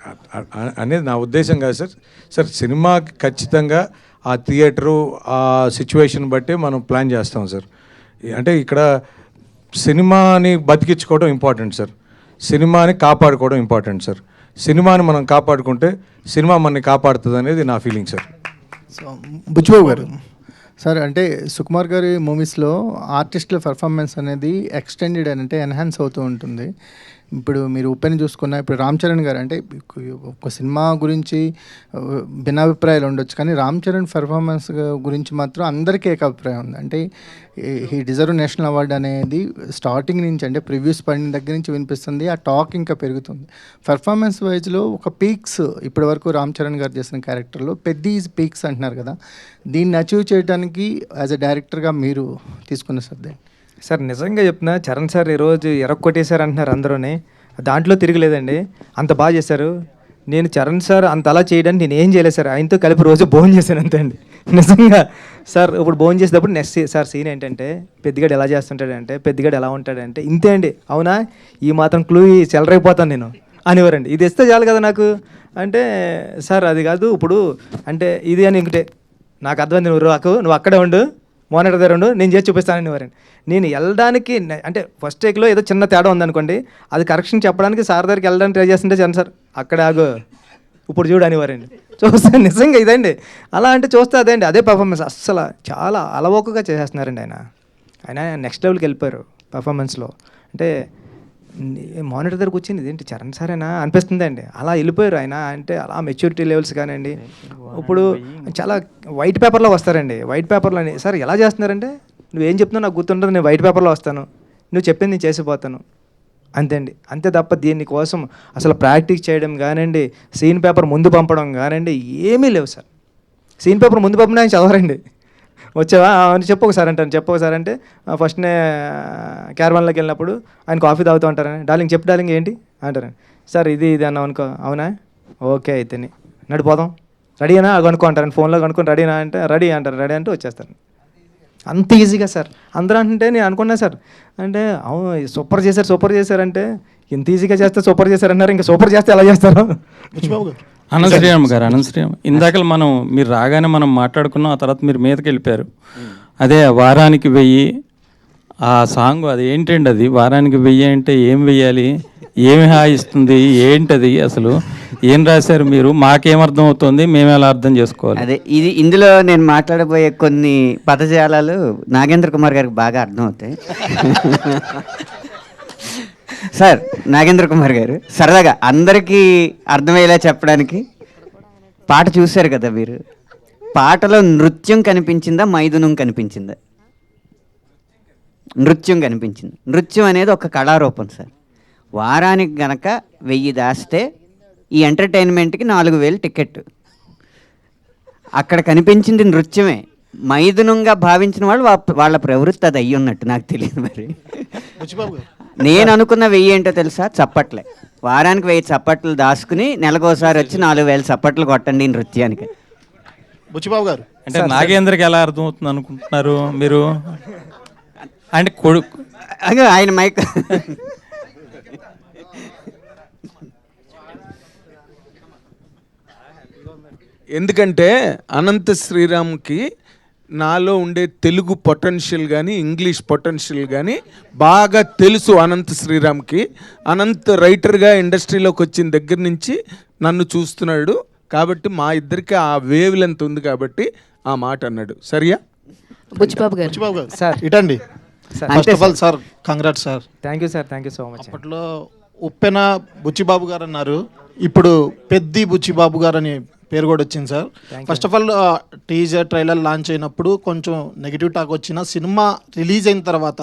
అనేది నా ఉద్దేశం కాదు సార్. సార్ సినిమాకి ఖచ్చితంగా ఆ థియేటరు ఆ సిచ్యువేషన్ బట్టి మనం ప్లాన్ చేస్తాం సార్. అంటే ఇక్కడ సినిమాని బతికించుకోవడం ఇంపార్టెంట్ సార్, సినిమాని కాపాడుకోవడం ఇంపార్టెంట్ సార్. సినిమాని మనం కాపాడుకుంటే సినిమా మనని కాపాడుతుంది అనేది నా ఫీలింగ్ సార్. సో బుచ్చిబాబు గారు సార్, అంటే సుకుమార్ గారి మూవీస్లో ఆర్టిస్టుల పర్ఫార్మెన్స్ అనేది ఎక్స్టెండెడ్ అంటే ఎన్హాన్స్ అవుతూ ఉంటుంది. ఇప్పుడు మీరు ఉప్పెన్ చూసుకున్న ఇప్పుడు రామ్ చరణ్ గారు, అంటే ఒక సినిమా గురించి భిన్నాభిప్రాయాలు ఉండొచ్చు, కానీ రామ్ చరణ్ పర్ఫార్మెన్స్ గురించి మాత్రం అందరికీ ఏకాభిప్రాయం ఉంది. అంటే హీ డిజర్వ్ నేషనల్ అవార్డు అనేది స్టార్టింగ్ నుంచి, అంటే ప్రివ్యూస్ పడిన దగ్గర నుంచి వినిపిస్తుంది. ఆ టాక్ ఇంకా పెరుగుతుంది. పర్ఫార్మెన్స్ వైజ్లో ఒక పీక్స్ ఇప్పటి వరకు రామ్ చరణ్ గారు చేసిన క్యారెక్టర్లో పెద్ద ఈజ్ పీక్స్ అంటున్నారు కదా, దీన్ని అచీవ్ చేయడానికి యాజ్ అ డైరెక్టర్గా మీరు తీసుకున్న శ్రద్ధ? సార్ నిజంగా చెప్తున్నా, చరణ్ సార్ ఈరోజు ఎరక్కొట్టేశారు అంటున్నారు అందరూనే, దాంట్లో తిరగలేదండి. అంత బాగా చేశారు. నేను చరణ్ సార్ అంత అలా చేయడానికి నేను ఏం చేయలేదు సార్, ఆయనతో కలిపి రోజు భోజనం చేశాను అంతే అండి నిజంగా. సార్ ఇప్పుడు భోజనం చేసేటప్పుడు నెక్స్ట్ సార్ సీన్ ఏంటంటే, పెద్దగాడు ఎలా చేస్తుంటాడంటే, పెద్దగాడు ఎలా ఉంటాడంటే, ఇంతే అండి. అవునా, ఈ మాత్రం క్లూ చెలరైపోతాను నేను అనేవారండి. ఇది ఇస్తే చాలు కదా నాకు అంటే, సార్ అది కాదు ఇప్పుడు అంటే ఇది అని ఇంకటే నాకు అర్థమైంది, నువ్వు అక్కడే ఉండు, మోనిటర్ దగ్గర ఉండు, నేను చేసి చూపిస్తానని వారండి. నేను వెళ్ళడానికి అంటే ఫస్ట్ టేక్లో ఏదో చిన్న తేడా ఉందనుకోండి, అది కరెక్షన్ చెప్పడానికి సార్ దగ్గరికి వెళ్ళడానికి ట్రై చేస్తుంటే చరణ్ సార్ అక్కడే ఆగు, ఇప్పుడు చూడు అనేవారండి. చూస్తే నిజంగా ఇదండి, అలా అంటే చూస్తే అదేండి, అదే పర్ఫార్మెన్స్. అస్సలు చాలా అలవోకగా చేసేస్తున్నారండి ఆయన నెక్స్ట్ లెవెల్కి వెళ్ళిపోయారు పర్ఫార్మెన్స్లో. అంటే మానిటర్ దగ్గరకు వచ్చింది ఇదేంటి చరణ్ సారేనా అనిపిస్తుంది అండి, అలా వెళ్ళిపోయారు ఆయన. అంటే అలా మెచ్యూరిటీ లెవెల్స్ కానివ్వండి, ఇప్పుడు చాలా వైట్ పేపర్లో వస్తారండి. వైట్ పేపర్లో సార్ ఎలా చేస్తున్నారంటే, నువ్వేం చెప్తున్నావు నాకు గుర్తుంటుంది, నేను వైట్ పేపర్లో వస్తాను, నువ్వు చెప్పింది నేను చేసిపోతాను అంతే అండి. అంతే తప్ప దీనికోసం అసలు ప్రాక్టీస్ చేయడం కానివ్వండి, సీన్ పేపర్ ముందు పంపడం కానివ్వండి ఏమీ లేవు సార్. సీన్ పేపర్ ముందు పంపిన ఆయన చదవరండి. వచ్చావా అని చెప్పు ఒకసారి అంటే ఫస్ట్నే క్యారవాన్లోకి వెళ్ళినప్పుడు ఆయన కాఫీ తాగుతూ ఉంటారని, డార్లింగ్ చెప్పు డార్లింగ్ ఏంటి అంటారండి. సార్ ఇది అన్నావు అనుకో, అవునా ఓకే అయితే నడిపోదాం, రెడీనా కనుక్కో అంటారండి, ఫోన్లో కనుక్కొని రెడీనా అంటే రెడీ అంటారు, రెడీ అంటే వచ్చేస్తారు. అంత ఈజీగా సార్. అందరూ అంటే నేను అనుకున్నా సార్, అంటే అవును సూపర్ చేశారంటే ఎంత ఈజీగా చేస్తే సూపర్ చేశారన్నారు, ఇంకా సూపర్ చేస్తే ఎలా చేస్తారు? అనంతశ్రీరామ్ గారు, ఇందాక మీరు రాగానే మనం మాట్లాడుకున్నాం, ఆ తర్వాత మీరు మీదకి వెళ్ళిపోయారు. అదే వారానికి 1000 ఆ సాంగ్, అది ఏంటండి, అది వారానికి 1000 అంటే ఏం వెయ్యాలి, ఏమి హాయిస్తుంది, ఏంటది అసలు ఏం రాశారు మీరు, మాకేమర్థం అవుతుంది, మేము ఎలా అర్థం చేసుకోవాలి? అదే ఇందులో నేను మాట్లాడబోయే కొన్ని పదజాలాలు నాగేంద్ర కుమార్ గారికి బాగా అర్థం అవుతాయి. సార్ నాగేంద్ర కుమార్ గారు సరదాగా అందరికీ అర్థమయ్యేలా చెప్పడానికి, పాట చూశారు కదా మీరు, పాటలో నృత్యం కనిపించిందా మైథునం కనిపించిందా? నృత్యం కనిపించింది. నృత్యం అనేది ఒక కళారూపం సార్. వారానికి గనక 1000 దాస్తే ఈ ఎంటర్టైన్మెంట్కి 4000 టికెట్. అక్కడ కనిపించింది నృత్యమే. మైథునంగా భావించిన వాళ్ళు వాళ్ళ ప్రవృత్తి అది అయ్యి ఉన్నట్టు నాకు తెలియదు. మరి నేను అనుకున్న 1000 ఏంటో తెలుసా? చప్పట్లే. వారానికి 1000 చప్పట్లు దాచుకుని నెలకోసారి వచ్చి 4000 చప్పట్లు కొట్టండి నృత్యానికి. బుచ్చిబాబు గారు అంటే నాగేంద్రకి ఎలా అర్థమవుతుంది అనుకుంటున్నారు మీరు? అంటే కొడుకు ఆయన మైక్ ఎందుకంటే అనంత శ్రీరామ్కి నాలో ఉండే తెలుగు పొటెన్షియల్ కానీ ఇంగ్లీష్ పొటెన్షియల్ కానీ బాగా తెలుసు అనంత శ్రీరామ్కి. అనంత్ రైటర్గా ఇండస్ట్రీలోకి వచ్చిన దగ్గర నుంచి నన్ను చూస్తున్నాడు కాబట్టి మా ఇద్దరికి ఆ వేవ్ లెంత్ ఉంది కాబట్టి ఆ మాట అన్నాడు. సరియా? బుచ్చిబాబు గారు. బుచ్చిబాబు గారు సార్ ఇటండి. Sir first of all sir congrats sir. Thank you sir, thank you so much. అప్పట్లో ఉప్పెన బుచ్చిబాబు గారు అన్నారు, ఇప్పుడు పెద్ది బుచ్చిబాబు గారు అని పేరు కూడా వచ్చింది sir. First of all teaser trailer launch అయినప్పుడు కొంచెం నెగిటివ్ టాక్ వచ్చిన సినిమా రిలీజ్ అయిన తర్వాత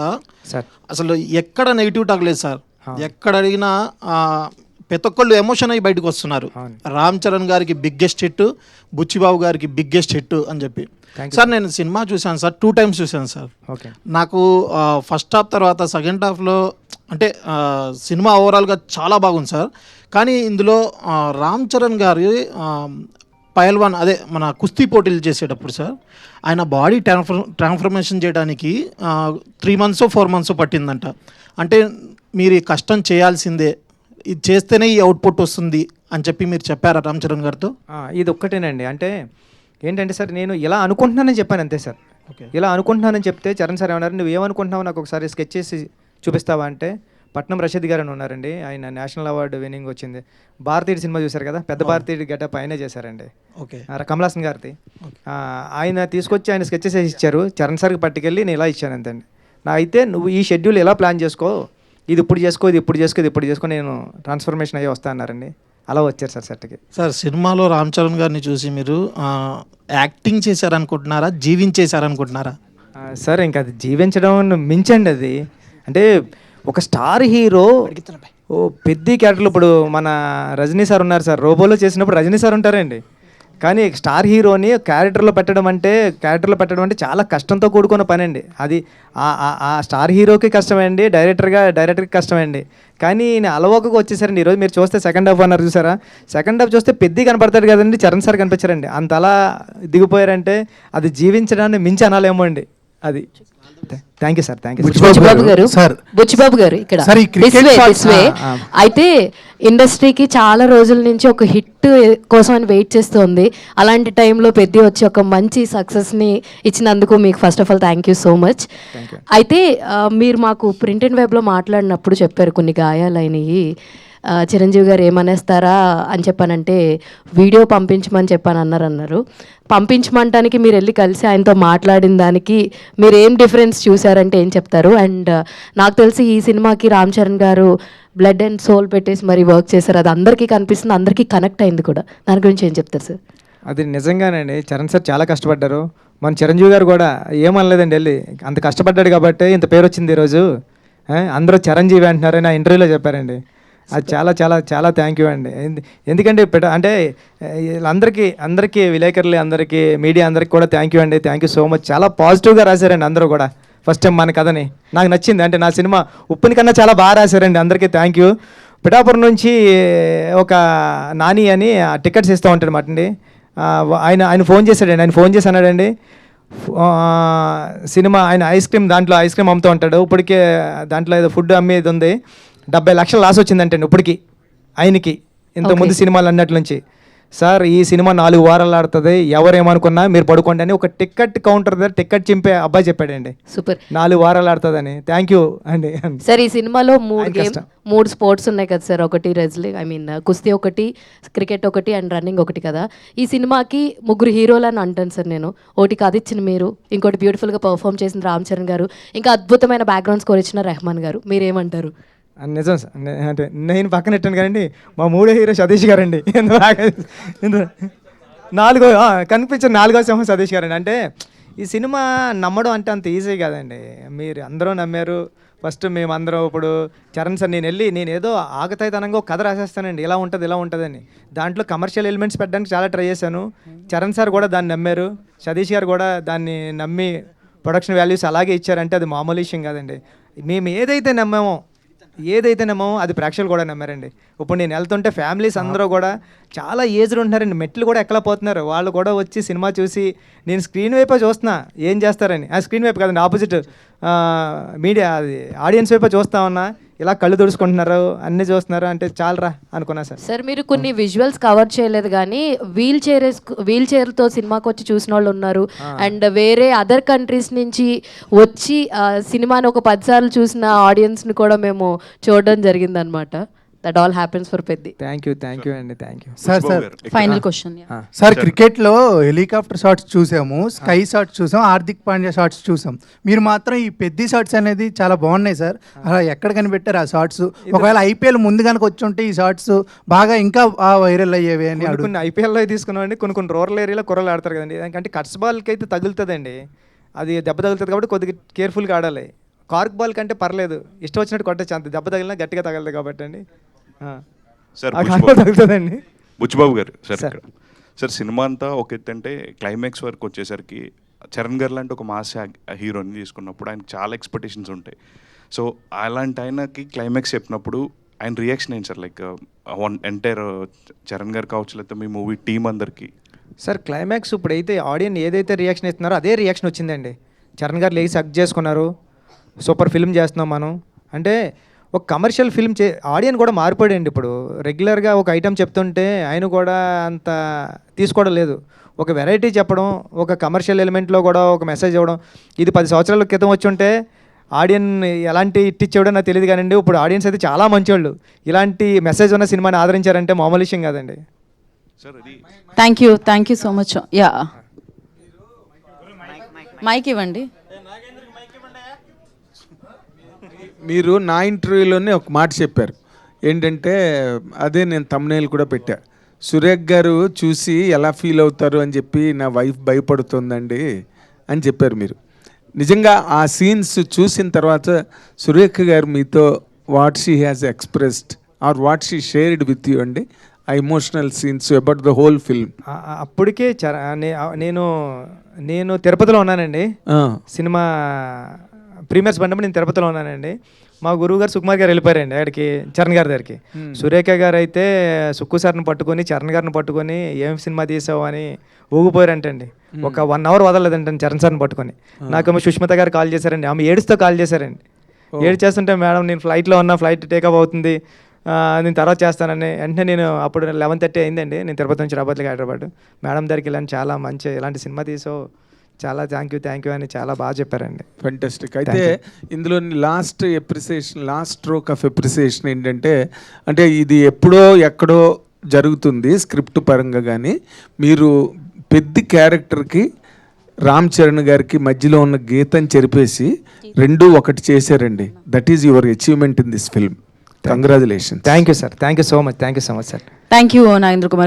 సార్ అసలు ఎక్కడ నెగిటివ్ టాక్ లేదు సార్. ఎక్కడ అడిగినా ప్రతి ఒక్కళ్ళు ఎమోషన్ అయ్యి బయటకు వస్తున్నారు. రామ్ చరణ్ గారికి బిగ్గెస్ట్ హిట్, బుచ్చిబాబు గారికి బిగ్గెస్ట్ హిట్ అని చెప్పి. సార్ నేను సినిమా చూశాను సార్, 2 times చూశాను సార్. నాకు ఫస్ట్ హాఫ్ తర్వాత సెకండ్ హాఫ్లో అంటే సినిమా ఓవరాల్గా చాలా బాగుంది సార్. కానీ ఇందులో రామ్ చరణ్ గారి పైల్వాన్ అదే మన కుస్తీ పోటీలు చేసేటప్పుడు సార్ ఆయన బాడీ ట్రాన్స్ఫర్మేషన్ చేయడానికి 3 months 4 months పట్టిందంట. అంటే మీరు ఈ కష్టం చేయాల్సిందే, ఇది చేస్తేనే ఈ అవుట్పుట్ వస్తుంది అని చెప్పి మీరు చెప్పారా రామ్ చరణ్ గారితో? ఇది ఒక్కటేనండి. అంటే ఏంటంటే సార్ నేను ఇలా అనుకుంటున్నానని చెప్పాను అంతే సార్. ఇలా అనుకుంటున్నానని చెప్తే చరణ్ సార్ ఏమన్నారు, నువ్వు ఏమనుకుంటున్నావు నాకు ఒకసారి స్కెచ్ చేసి చూపిస్తావా అంటే, పట్నం రషీద్ గారు అని ఉన్నారండి, ఆయన నేషనల్ అవార్డు విన్నింగ్ వచ్చింది. భారతీయుడు సినిమా చూశారు కదా, పెద్ద భారతీయుడు గెటప్ ఆయనే చేశారండి, కమలాసన్ గారిది. ఆయన తీసుకొచ్చి ఆయన స్కెచెస్ వేసి ఇచ్చారు, చరణ్ సార్కి పట్టుకెళ్ళి నేను ఇలా ఇచ్చాను అంతండి. నా అయితే నువ్వు ఈ షెడ్యూల్ ఎలా ప్లాన్ చేసుకో, ఇది ఇప్పుడు చేసుకో, ఇది ఇప్పుడు చేసుకో, ఇది ఇప్పుడు చేసుకో, నేను ట్రాన్స్ఫర్మేషన్ అయ్యి వస్తా అన్నారండి. అలా వచ్చారు సార్ సెట్కి. సార్ సినిమాలో రామ్ చరణ్ గారిని చూసి మీరు యాక్టింగ్ చేశారనుకుంటున్నారా, జీవించేశారనుకుంటున్నారా? సార్ ఇంకా అది జీవించడం మించండి అది. అంటే ఒక స్టార్ హీరో పెద్ద క్యారెక్టర్లు, ఇప్పుడు మన రజనీ సార్ ఉన్నారు సార్, రోబోలో చేసినప్పుడు రజనీ సార్ ఉంటారండి. కానీ స్టార్ హీరోని క్యారెక్టర్లో పెట్టడం అంటే చాలా కష్టంతో కూడుకున్న పని అండి. అది ఆ స్టార్ హీరోకి కష్టమే అండి, డైరెక్టర్కి కష్టమే అండి. కానీ నేను అలవోకగా వచ్చేసారండి. ఈరోజు మీరు చూస్తే సెకండ్ హాఫ్ అన్నారు చూసారా, సెకండ్ హాఫ్ చూస్తే పెద్ద కనపడతాడు కదండి, చరణ్ సార్ కనిపించారండి. అంత అలా దిగిపోయారంటే అది జీవించడాన్ని మించి అనాలేమో అండి అది. Thank you sir, thank you. Buchibabu గారు, బుచ్చిబాబు గారు ఇక్కడ అయితే ఇండస్ట్రీకి చాలా రోజుల నుంచి ఒక హిట్ కోసం అని వెయిట్ చేస్తుంది. అలాంటి టైంలో పెద్ద వచ్చి ఒక మంచి సక్సెస్ని ఇచ్చినందుకు మీకు first of all thank you so much. అయితే మీరు మాకు ప్రింట్ అండ్ వెబ్లో మాట్లాడినప్పుడు చెప్పారు కొన్ని గాయాలైనవి, చిరంజీవి గారు ఏమనేస్తారా అని చెప్పానంటే వీడియో పంపించమని అన్నారు. పంపించమంటానికి మీరు వెళ్ళి కలిసి ఆయనతో మాట్లాడిన దానికి మీరు ఏం డిఫరెన్స్ చూసారంటే ఏం చెప్తారు? అండ్ నాకు తెలిసి ఈ సినిమాకి రామ్ చరణ్ గారు బ్లడ్ అండ్ సోల్ పెట్టేసి మరి వర్క్ చేశారు, అది అందరికీ కనిపిస్తుంది, అందరికీ కనెక్ట్ అయింది కూడా. దాని గురించి ఏం చెప్తారు సార్? అది నిజంగానండి, చరణ్ సార్ చాలా కష్టపడ్డారు. మన చిరంజీవి గారు కూడా ఏమనలేదండి, వెళ్ళి అంత కష్టపడ్డాడు కాబట్టి ఇంత పేరు వచ్చింది ఈరోజు, అందరూ చిరంజీవి అంటున్నారని ఆ ఇంటర్వ్యూలో చెప్పారండి. అది చాలా చాలా చాలా థ్యాంక్ యూ అండి. ఎందుకంటే అంటే అందరికీ విలేకరులు, అందరికీ మీడియా అందరికీ కూడా థ్యాంక్ యూ అండి, థ్యాంక్ యూ సో మచ్. చాలా పాజిటివ్గా రాశారండి అందరూ కూడా. ఫస్ట్ టైం మన కథని నాకు నచ్చింది, అంటే నా సినిమా ఉప్పుని కన్నా చాలా బాగా రాశారండి. అందరికీ థ్యాంక్ యూ. పిఠాపురం నుంచి ఒక నాని అని టికెట్స్ ఇస్తూ ఉంటాడు మాట అండి, ఆయన ఫోన్ చేశాడండి. ఆయన ఫోన్ చేసి అన్నాడండి, సినిమా ఆయన ఐస్ క్రీమ్ అమ్ముతూ ఉంటాడు, ఇప్పటికే దాంట్లో ఏదో ఫుడ్ అమ్మేది ఉంది, 70 లక్షలు లాస్ వచ్చిందంటే ఇప్పటికి ఆయనకి, ఇంతకుముందు సినిమాలు అన్నట్ల నుంచి. సార్ ఈ సినిమా 4 వారాలు ఆడుతుంది, ఎవరేమనుకున్నా మీరు పడుకోండి అని ఒక టికెట్ కౌంటర్ దగ్గర టికెట్ చింపే అబ్బాయి చెప్పాడండి. సూపర్, 4 వారాలు ఆడుతుందని. థ్యాంక్ యూ అండి. సార్ ఈ సినిమాలో 3 స్పోర్ట్స్ ఉన్నాయి కదా సార్, ఒకటి కుస్తీ ఒకటి, క్రికెట్ ఒకటి అండ్ రన్నింగ్ ఒకటి కదా. ఈ సినిమాకి 3 హీరోలు అని అంటాను సార్ నేను. ఒకటి కథ ఇచ్చిన మీరు, ఇంకోటి బ్యూటిఫుల్గా పర్ఫామ్ చేసిన రామ్ చరణ్ గారు, ఇంకా అద్భుతమైన బ్యాక్గ్రౌండ్ స్కోర్ ఇచ్చిన రెహమాన్ గారు. మీరేమంటారు? నిజం సార్, అంటే నేను పక్కన పెట్టాను కానీ మా 3వ హీరో సతీష్ గారండి. 4వ సింహం సతీష్ గారండి. అంటే ఈ సినిమా నమ్మడం అంటే అంత ఈజీ కాదండి. మీరు అందరూ నమ్మారు. ఫస్ట్ మేమందరం ఇప్పుడు చరణ్ సార్ నేను ఏదో ఆగతాయితనంగా ఒక కథ రాసేస్తానండి, ఇలా ఉంటుందని. దాంట్లో కమర్షియల్ ఎలిమెంట్స్ పెట్టడానికి చాలా ట్రై చేశాను. చరణ్ సార్ కూడా దాన్ని నమ్మారు, సతీష్ గారు కూడా దాన్ని నమ్మి ప్రొడక్షన్ వాల్యూస్ అలాగే ఇచ్చారంటే అది మామూలు విషయం కాదండి. మేము ఏదైతే నమ్మామో అది ప్రేక్షకులు కూడా నమ్మారండి. ఇప్పుడు నేను వెళ్తుంటే ఫ్యామిలీస్ అందరూ కూడా చాలా ఏజ్డ్ ఉంటున్నారండి, మెట్లు కూడా ఎక్కలేకపోతున్నారు. వాళ్ళు కూడా వచ్చి సినిమా చూసి నేను స్క్రీన్ వైపే చూస్తున్నా ఏం చేస్తారని, ఆ స్క్రీన్ వైపు కాదండి, ఆపోజిట్ మీడియా అది ఆడియన్స్ వైపే చూస్తా ఉన్నా, ఇలా కళ్ళు తుడుచుకుంటున్నారు, అన్నీ చూస్తున్నారు అంటే చాలరా అనుకున్నా సార్. సార్ మీరు కొన్ని విజువల్స్ కవర్ చేయలేదు కానీ వీల్ చైర్తో సినిమాకి వచ్చి చూసిన వాళ్ళు ఉన్నారు, అండ్ వేరే అదర్ కంట్రీస్ నుంచి వచ్చి సినిమాని ఒక 10 సార్లు చూసిన ఆడియన్స్ని కూడా మేము చూడడం జరిగిందనమాట. That all happens for Peddi. Thank you అండి, thank you. Sir final question. Sir క్రికెట్లో హెలికాప్టర్ షాట్స్ చూసాము, స్కై షాట్స్ చూసాం, హార్దిక్ పాండ్యా షాట్స్ చూసాం. మీరు మాత్రం ఈ పెద్ద షాట్స్ అనేది చాలా బాగున్నాయి సార్. అలా ఎక్కడ కనిపెట్టారు ఆ షాట్స్? ఒకవేళ ఐపీఎల్ ముందు కనుక వచ్చి ఉంటే ఈ షాట్స్ బాగా ఇంకా వైరల్ అయ్యేవి అని కొన్ని ఐపీఎల్లో తీసుకున్నామండి, కొన్ని రూరల్ ఏరియాలో కుర్రలు ఆడతారు కదండి, ఎందుకంటే కట్స్ బాల్కి అయితే తగులుతుందండి, అది దెబ్బ తగులుతుంది కాబట్టి కొద్దిగా కేర్ఫుల్గా ఆడాలి. కార్క్ బాల్ కంటే పర్లేదు, ఇష్టం వచ్చినట్టు కొట్టచ్చు, అంత దెబ్బ తగిలినా గట్టిగా తగలదు కాబట్టి అండి. సార్ తగులుతుందండి. బుచ్చిబాబు గారు సార్ సినిమా అంతా ఒక ఎత్తు అంటే క్లైమాక్స్ వరకు వచ్చేసరికి చరణ్ గారు లాంటి ఒక మాస్ హీరోని తీసుకున్నప్పుడు ఆయనకి చాలా ఎక్స్పెక్టేషన్స్ ఉంటాయి. సో అలాంటి ఆయనకి క్లైమాక్స్ చెప్పినప్పుడు ఆయన రియాక్షన్ ఏంటి సార్? లైక్ ఎంటైర్ చరణ్ గారు కావచ్చు, లేకపోతే మీ మూవీ టీం అందరికీ. సార్ క్లైమాక్స్ ఇప్పుడైతే ఆడియన్స్ ఏదైతే రియాక్షన్ ఇస్తున్నారో అదే రియాక్షన్ వచ్చిందండి. చరణ్ గారు లేచి హగ్ చేసుకున్నారు, సూపర్ ఫిల్మ్ చేస్తున్నాం మనం అంటే. ఒక కమర్షియల్ ఫిల్మ్ ఆడియన్స్ కూడా మారిపోయాడండి. ఇప్పుడు రెగ్యులర్గా ఒక ఐటెం చెప్తుంటే ఆయన కూడా అంత తీసుకోవడం లేదు. ఒక వెరైటీ చెప్పడం, ఒక కమర్షియల్ ఎలిమెంట్లో కూడా ఒక మెసేజ్ ఇవ్వడం, ఇది 10 సంవత్సరాల క్రితం వచ్చి ఉంటే ఆడియన్స్ ఎలాంటి ఇట్టిచ్చేవాడో నాకు తెలియదు కానండి. ఇప్పుడు ఆడియన్స్ అయితే చాలా మంచివాళ్ళు, ఇలాంటి మెసేజ్ ఉన్న సినిమాని ఆదరించారంటే మామూలు విషయం కాదండి. Thank you so much. Yeah, mike ఇవ్వండి. మీరు నా ఇంటర్వ్యూలోనే ఒక మాట చెప్పారు ఏంటంటే, అదే నేను thumbnail కూడా పెట్టా, సురేఖ్ గారు చూసి ఎలా ఫీల్ అవుతారు అని చెప్పి నా వైఫ్ భయపడుతుందండి అని చెప్పారు మీరు. నిజంగా ఆ సీన్స్ చూసిన తర్వాత సురేఖ గారు మీతో what she has expressed are what she shared with you అండి, ఆ emotional scenes about the whole film? అప్పటికే నేను తిరుపతిలో ఉన్నానండి, సినిమా ప్రీమియర్స్ పడినప్పుడు నేను తిరుపతిలో ఉన్నానండి. మా గురువు గారు సుకుమార్ గారు వెళ్ళిపోయారండి అక్కడికి, చరణ్ గారి దగ్గరికి. సురేఖ గారు అయితే సుక్కు సార్ని పట్టుకొని, చరణ్ గారిని పట్టుకొని ఏం సినిమా తీసావు అని ఊగిపోయారంటండి. ఒక 1 hour వదలలేదంటండి చరణ్ సార్ని పట్టుకొని. నాకేమో సుష్మిత గారు కాల్ చేశారండి, ఆమె ఏడుస్తూ కాల్ చేశారండి. ఏడ్చేస్తుంటే మేడం నేను ఫ్లైట్లో ఉన్నా, ఫ్లైట్ టేకప్ అవుతుంది, నేను తర్వాత చేస్తానని. వెంటనే నేను అప్పుడు 11:30 అయిందండి, నేను తిరుపతి నుంచి రాబోతులకి హైదరాబాద్. మేడం దగ్గరికి వెళ్ళాను, చాలా మంచి ఇలాంటి సినిమా తీసావు, చాలా థ్యాంక్ యూ అని చాలా బాగా చెప్పారండి. ఫెంటాస్టిక్. అయితే ఇందులో లాస్ట్ స్ట్రోక్ ఆఫ్ ఎప్రిసియేషన్ ఏంటంటే, అంటే ఇది ఎప్పుడో ఎక్కడో జరుగుతుంది స్క్రిప్ట్ పరంగా, కానీ మీరు పెద్ద క్యారెక్టర్కి రామ్ చరణ్ గారికి మధ్యలో ఉన్న గీతం చెరిపేసి రెండూ ఒకటి చేశారండి. That is your achievement in this film. Congratulation. Thank you sir, thank you so much sir. Thank you Nagendra Kumar.